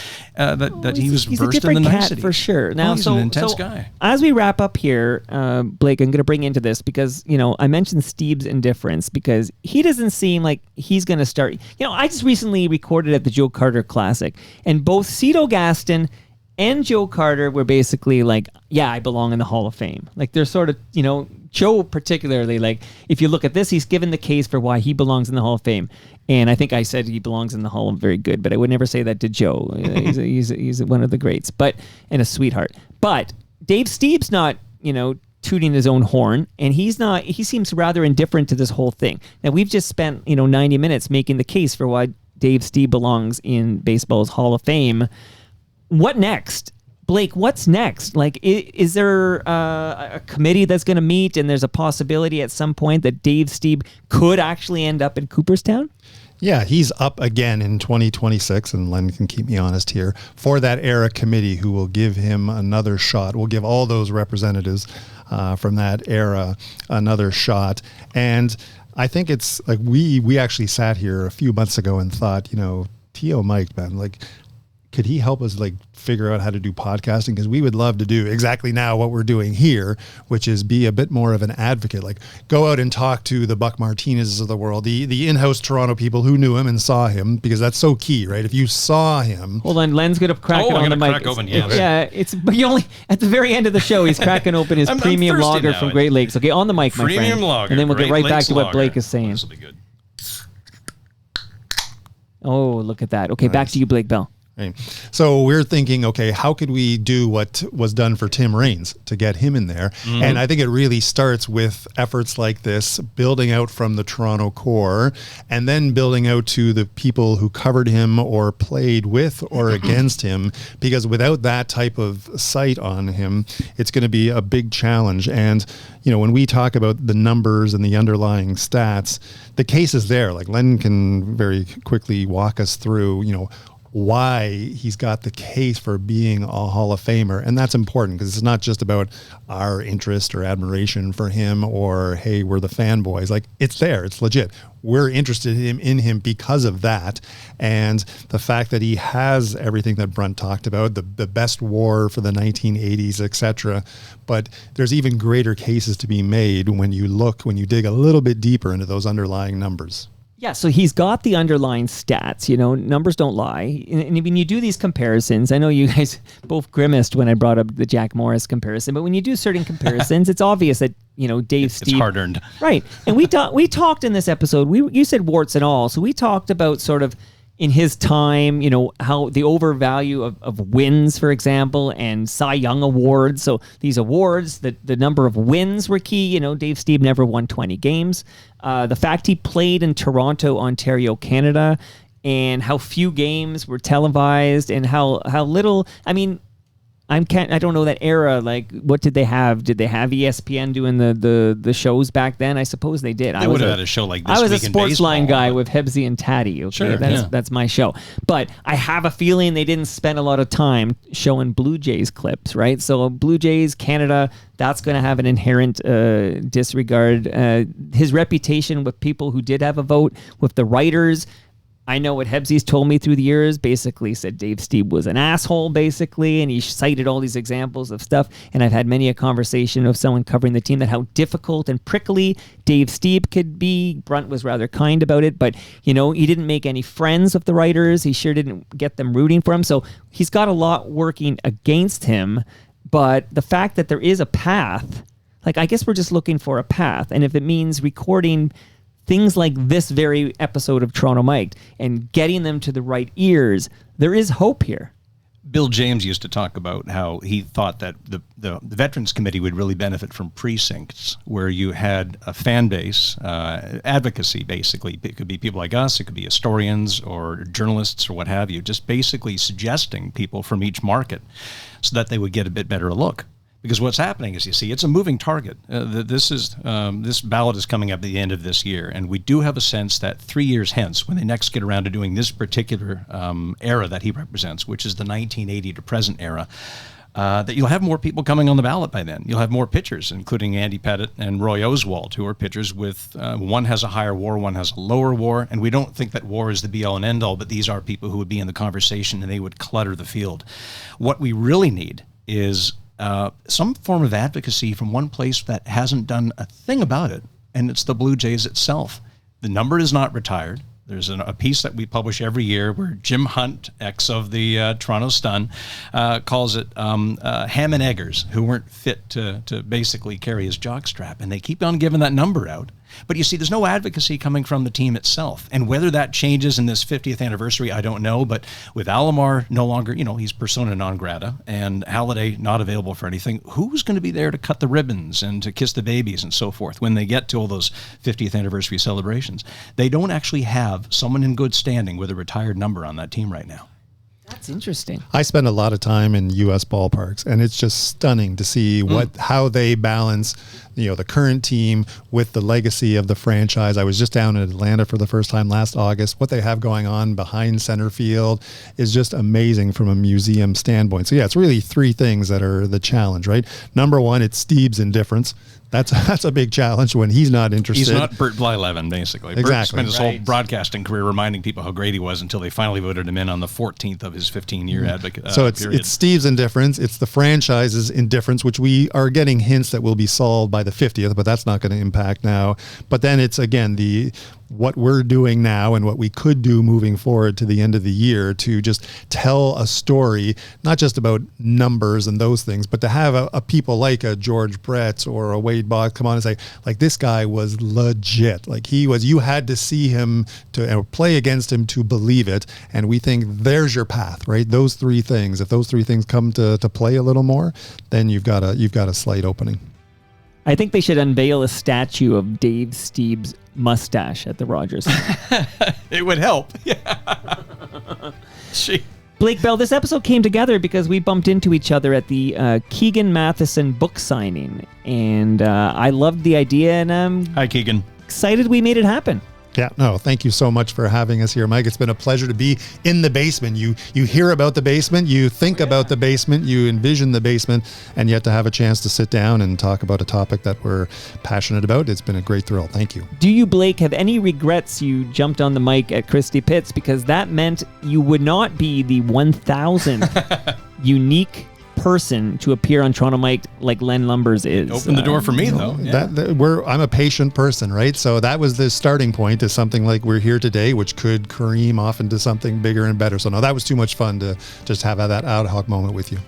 Speaker 5: he was versed in the nicety.
Speaker 2: For sure. Now,
Speaker 5: he's an intense guy.
Speaker 2: As we wrap up here, Blake, I'm going to bring you into this because, I mentioned Stieb's indifference because he doesn't seem like he's going to start. I just recently recorded at the Joe Carter Classic, and both Cito Gaston and Joe Carter were basically like, yeah, I belong in the Hall of Fame. Like, they're sort of, Joe particularly, like, if you look at this, he's given the case for why he belongs in the Hall of Fame. And I think I said he belongs in the Hall of Very Good, but I would never say that to Joe. He's one of the greats, and a sweetheart. But Dave Stieb's not, tooting his own horn, and he seems rather indifferent to this whole thing. Now, we've just spent, 90 minutes making the case for why Dave Stieb belongs in baseball's Hall of Fame. What next? Blake, what's next? Like, is there a committee that's going to meet, and there's a possibility at some point that Dave Stieb could actually end up in Cooperstown?
Speaker 4: Yeah, he's up again in 2026, and Len can keep me honest here, for that era committee who will give him another shot. We'll give all those representatives from that era another shot. And I think it's like we actually sat here a few months ago and thought, T.O. Mike, man, like, could he help us figure out how to do podcasting? Because we would love to do exactly now what we're doing here, which is be a bit more of an advocate, like go out and talk to the Buck Martinez's of the world, the in-house Toronto people who knew him and saw him, because that's so key, right? If you saw him.
Speaker 2: Hold on, Len's going to crack it on the mic. But you only, at the very end of the show, he's cracking open his premium lager from Great Lakes. Okay, on the mic, my friend.
Speaker 5: Premium lager.
Speaker 2: And then we'll get right back to what Blake is saying.
Speaker 5: This will be good.
Speaker 2: Oh, look at that. Okay, back to you, Blake Bell.
Speaker 4: Right. So we're thinking, okay, how could we do what was done for Tim Raines to get him in there?
Speaker 5: Mm-hmm.
Speaker 4: And I think it really starts with efforts like this, building out from the Toronto core, and then building out to the people who covered him or played with or against him, because without that type of sight on him, it's going to be a big challenge. And, you know, when we talk about the numbers and the underlying stats, the case is there. Like Len can very quickly walk us through, you know, why he's got the case for being a Hall of Famer. And that's important because it's not just about our interest or admiration for him or, hey, we're the fanboys. Like, it's there. It's legit. We're interested in him because of that. And the fact that he has everything that Brunt talked about, the best war for the 1980s, etc. But there's even greater cases to be made when you dig a little bit deeper into those underlying numbers.
Speaker 2: Yeah, so he's got the underlying stats, you know, numbers don't lie. And when you do these comparisons, I know you guys both grimaced when I brought up the Jack Morris comparison, but when you do certain comparisons, it's obvious that, you know, Dave Stieb...
Speaker 5: It's hard-earned.
Speaker 2: Right. And we talked in this episode, you said warts and all, so we talked about sort of in his time, you know, how the overvalue of wins, for example, and Cy Young awards. So these awards, the number of wins were key. You know, Dave Stieb never won 20 games. The fact he played in Toronto, Ontario, Canada, and how few games were televised and how little, I mean, I don't know that era. Like, what did they have? Did they have ESPN doing the shows back then? I suppose they did.
Speaker 5: They would have had a show like This
Speaker 2: I was
Speaker 5: Week
Speaker 2: a
Speaker 5: in
Speaker 2: sports line
Speaker 5: Baseball,
Speaker 2: guy
Speaker 5: but-
Speaker 2: with Hebsy and Tatty. Okay,
Speaker 5: Sure,
Speaker 2: that's my show. But I have a feeling they didn't spend a lot of time showing Blue Jays clips, right? So Blue Jays, Canada, that's going to have an inherent disregard. His reputation with people who did have a vote, with the writers. I know what Hebsy's told me through the years, basically said Dave Stieb was an asshole, basically, and he cited all these examples of stuff. And I've had many a conversation of someone covering the team that how difficult and prickly Dave Stieb could be. Brunt was rather kind about it, but, you know, he didn't make any friends with the writers. He sure didn't get them rooting for him. So he's got a lot working against him. But the fact that there is a path, like, I guess we're just looking for a path. And if it means recording things like this very episode of Toronto Mike and getting them to the right ears, there is hope here.
Speaker 5: Bill James used to talk about how he thought that the Veterans Committee would really benefit from precincts where you had a fan base, advocacy, basically. It could be people like us, it could be historians or journalists or what have you, just basically suggesting people from each market so that they would get a bit better look. Because what's happening is, you see, it's a moving target. This ballot is coming up at the end of this year, and we do have a sense that 3 years hence, when they next get around to doing this particular era that he represents, which is the 1980 to present era, that you'll have more people coming on the ballot by then. You'll have more pitchers, including Andy Pettitte and Roy Oswald, who are pitchers with one has a higher WAR, one has a lower WAR, and we don't think that WAR is the be-all and end-all, but these are people who would be in the conversation and they would clutter the field. What we really need is some form of advocacy from one place that hasn't done a thing about it, and it's the Blue Jays itself. The number is not retired. There's a piece that we publish every year where Jim Hunt, ex of the Toronto Stun, calls it ham and eggers who weren't fit to basically carry his jockstrap. And they keep on giving that number out. But you see, there's no advocacy coming from the team itself. And whether that changes in this 50th anniversary, I don't know. But with Alomar no longer, you know, he's persona non grata, and Halliday not available for anything, who's going to be there to cut the ribbons and to kiss the babies and so forth when they get to all those 50th anniversary celebrations? They don't actually have someone in good standing with a retired number on that team right now.
Speaker 2: That's interesting.
Speaker 4: I spend a lot of time in U.S. ballparks, and it's just stunning to see how they balance, you know, the current team with the legacy of the franchise. I was just down in Atlanta for the first time last August. What they have going on behind center field is just amazing from a museum standpoint. So yeah, it's really three things that are the challenge, right? Number one, it's Stieb's indifference. That's a big challenge when he's not interested.
Speaker 5: He's not Bert Blyleven, basically.
Speaker 4: Exactly.
Speaker 5: Bert spent his whole broadcasting career reminding people how great he was until they finally voted him in on the 14th of his 15-year advocate.
Speaker 4: So it's Stieb's indifference. It's the franchise's indifference, which we are getting hints that will be solved by the 50th, but that's not going to impact now. But then it's, again, what we're doing now and what we could do moving forward to the end of the year to just tell a story, not just about numbers and those things, but to have a people like a George Brett or a Wade Wade Boggs come on and say, like, this guy was legit. Like, you had to see him to play against him to believe it. And we think there's your path, right? Those three things. If those three things come to play a little more, then you've got a slight opening.
Speaker 2: I think they should unveil a statue of Dave Stieb's mustache at the Rogers.
Speaker 5: It would help.
Speaker 2: Blake Bell, this episode came together because we bumped into each other at the Keegan Matheson book signing, and I loved the idea, and
Speaker 5: Hi, Keegan.
Speaker 2: Excited we made it happen.
Speaker 4: Yeah, no, thank you so much for having us here, Mike. It's been a pleasure to be in the basement. You hear about the basement, you think about the basement, you envision the basement, and yet to have a chance to sit down and talk about a topic that we're passionate about, it's been a great thrill. Thank you.
Speaker 2: Do you, Blake, have any regrets you jumped on the mic at Christie Pitts? Because that meant you would not be the 1,000th unique person to appear on Toronto Mike like Len Lumbers is.
Speaker 5: Opened the door for me, though. Yeah.
Speaker 4: I'm a patient person, right? So that was the starting point to something like we're here today, which could cream off into something bigger and better. So no, that was too much fun to just have that ad hoc moment with you.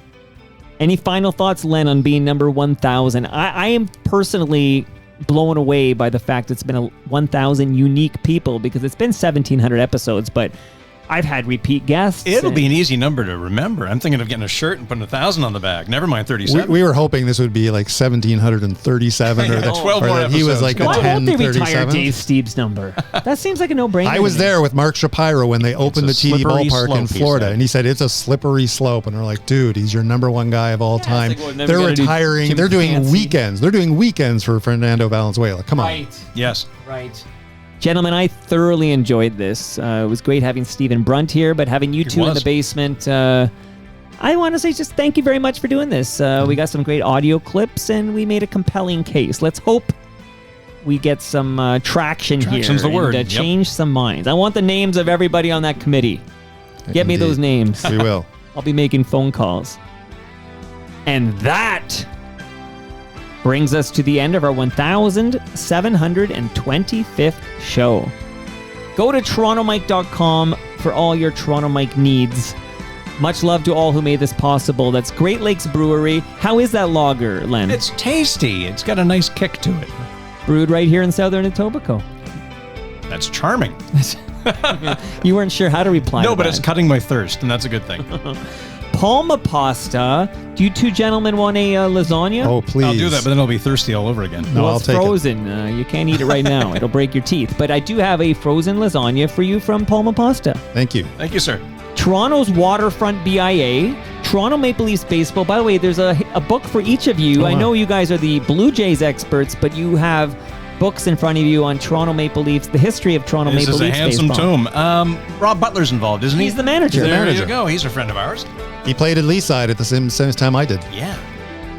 Speaker 2: Any final thoughts, Len, on being number 1,000? I am personally blown away by the fact it's been 1,000 unique people, because it's been 1,700 episodes, but I've had repeat guests.
Speaker 5: It'll be an easy number to remember. I'm thinking of getting a shirt and putting 1,000 on the back. Never mind 37.
Speaker 4: We were hoping this would be like 1,737 or that
Speaker 5: 12 more
Speaker 4: he was like a
Speaker 2: Why won't they retire
Speaker 4: 1037.
Speaker 2: Dave Stieb's number? That seems like a no-brainer.
Speaker 4: I was there with Mark Shapiro when they opened the TD
Speaker 5: slippery
Speaker 4: ballpark in
Speaker 5: slope, he
Speaker 4: Florida,
Speaker 5: said.
Speaker 4: and he said it's a slippery slope. And we're like, dude, he's your number one guy of all time.
Speaker 2: like, well, never
Speaker 4: They're
Speaker 2: gonna do
Speaker 4: retiring.
Speaker 2: too
Speaker 4: They're doing
Speaker 2: fancy.
Speaker 4: weekends. They're doing weekends for Fernando Valenzuela. Come on.
Speaker 2: Right.
Speaker 5: Yes.
Speaker 2: Right. Gentlemen, I thoroughly enjoyed this. It was great having Stephen Brunt here, but having you two in the basement, I want to say just thank you very much for doing this. We got some great audio clips, and we made a compelling case. Let's hope we get some traction here.
Speaker 5: Traction's the word.
Speaker 2: And, change some minds. I want the names of everybody on that committee. Get me
Speaker 4: Indeed.
Speaker 2: those names.
Speaker 4: We will.
Speaker 2: I'll be making phone calls. And that brings us to the end of our 1,725th show. Go to TorontoMike.com for all your Toronto Mike needs. Much love to all who made this possible. That's Great Lakes Brewery. How is that lager, Len?
Speaker 5: It's tasty. It's got a nice kick to it.
Speaker 2: Brewed right here in Southern Etobicoke.
Speaker 5: That's charming.
Speaker 2: You weren't sure how to reply
Speaker 5: No,
Speaker 2: to
Speaker 5: but
Speaker 2: that.
Speaker 5: it's cutting my thirst, and that's a good thing.
Speaker 2: Palma Pasta. Do you two gentlemen want a lasagna?
Speaker 4: Oh, please.
Speaker 5: I'll do that, but then I'll be thirsty all over again.
Speaker 4: No,
Speaker 2: Well,
Speaker 4: I'll
Speaker 2: it's
Speaker 4: take it.
Speaker 2: frozen. You can't eat it right now. It'll break your teeth. But I do have a frozen lasagna for you from Palma Pasta.
Speaker 4: Thank you.
Speaker 5: Thank you, sir.
Speaker 2: Toronto's Waterfront BIA, Toronto Maple Leafs Baseball. By the way, there's a book for each of you.
Speaker 4: Oh,
Speaker 2: I
Speaker 4: wow.
Speaker 2: know you guys are the Blue Jays experts, but you have books in front of you on Toronto Maple Leafs, the history of Toronto
Speaker 5: This
Speaker 2: Maple
Speaker 5: is a
Speaker 2: Leafs
Speaker 5: handsome
Speaker 2: baseball.
Speaker 5: tome. Rob Butler's involved, isn't he?
Speaker 2: He's the manager.
Speaker 5: There
Speaker 4: manager.
Speaker 5: you go. He's a friend of ours.
Speaker 4: He played at Leaside at the same time I did.
Speaker 5: Yeah.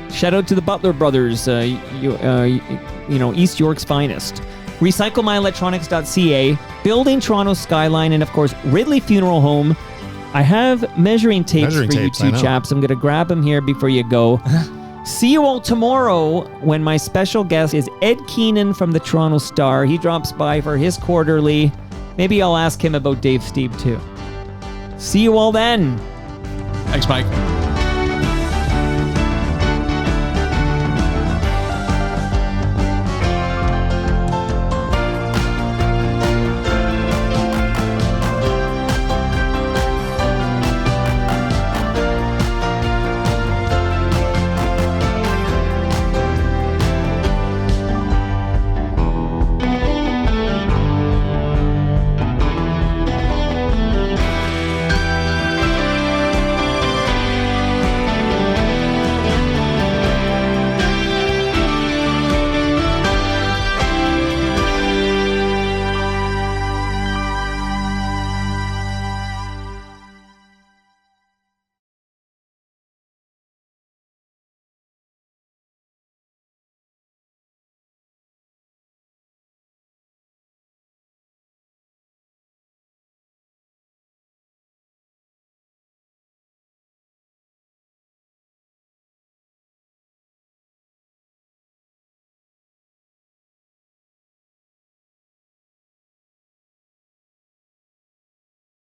Speaker 2: Shout out to the Butler brothers, East York's finest. RecycleMyElectronics.ca, Building Toronto Skyline, and of course, Ridley Funeral Home. I have measuring tapes for you two chaps. I'm going to grab them here before you go. See you all tomorrow when my special guest is Ed Keenan from the Toronto Star. He drops by for his quarterly. Maybe I'll ask him about Dave Stieb too. See you all then.
Speaker 5: Thanks, Mike.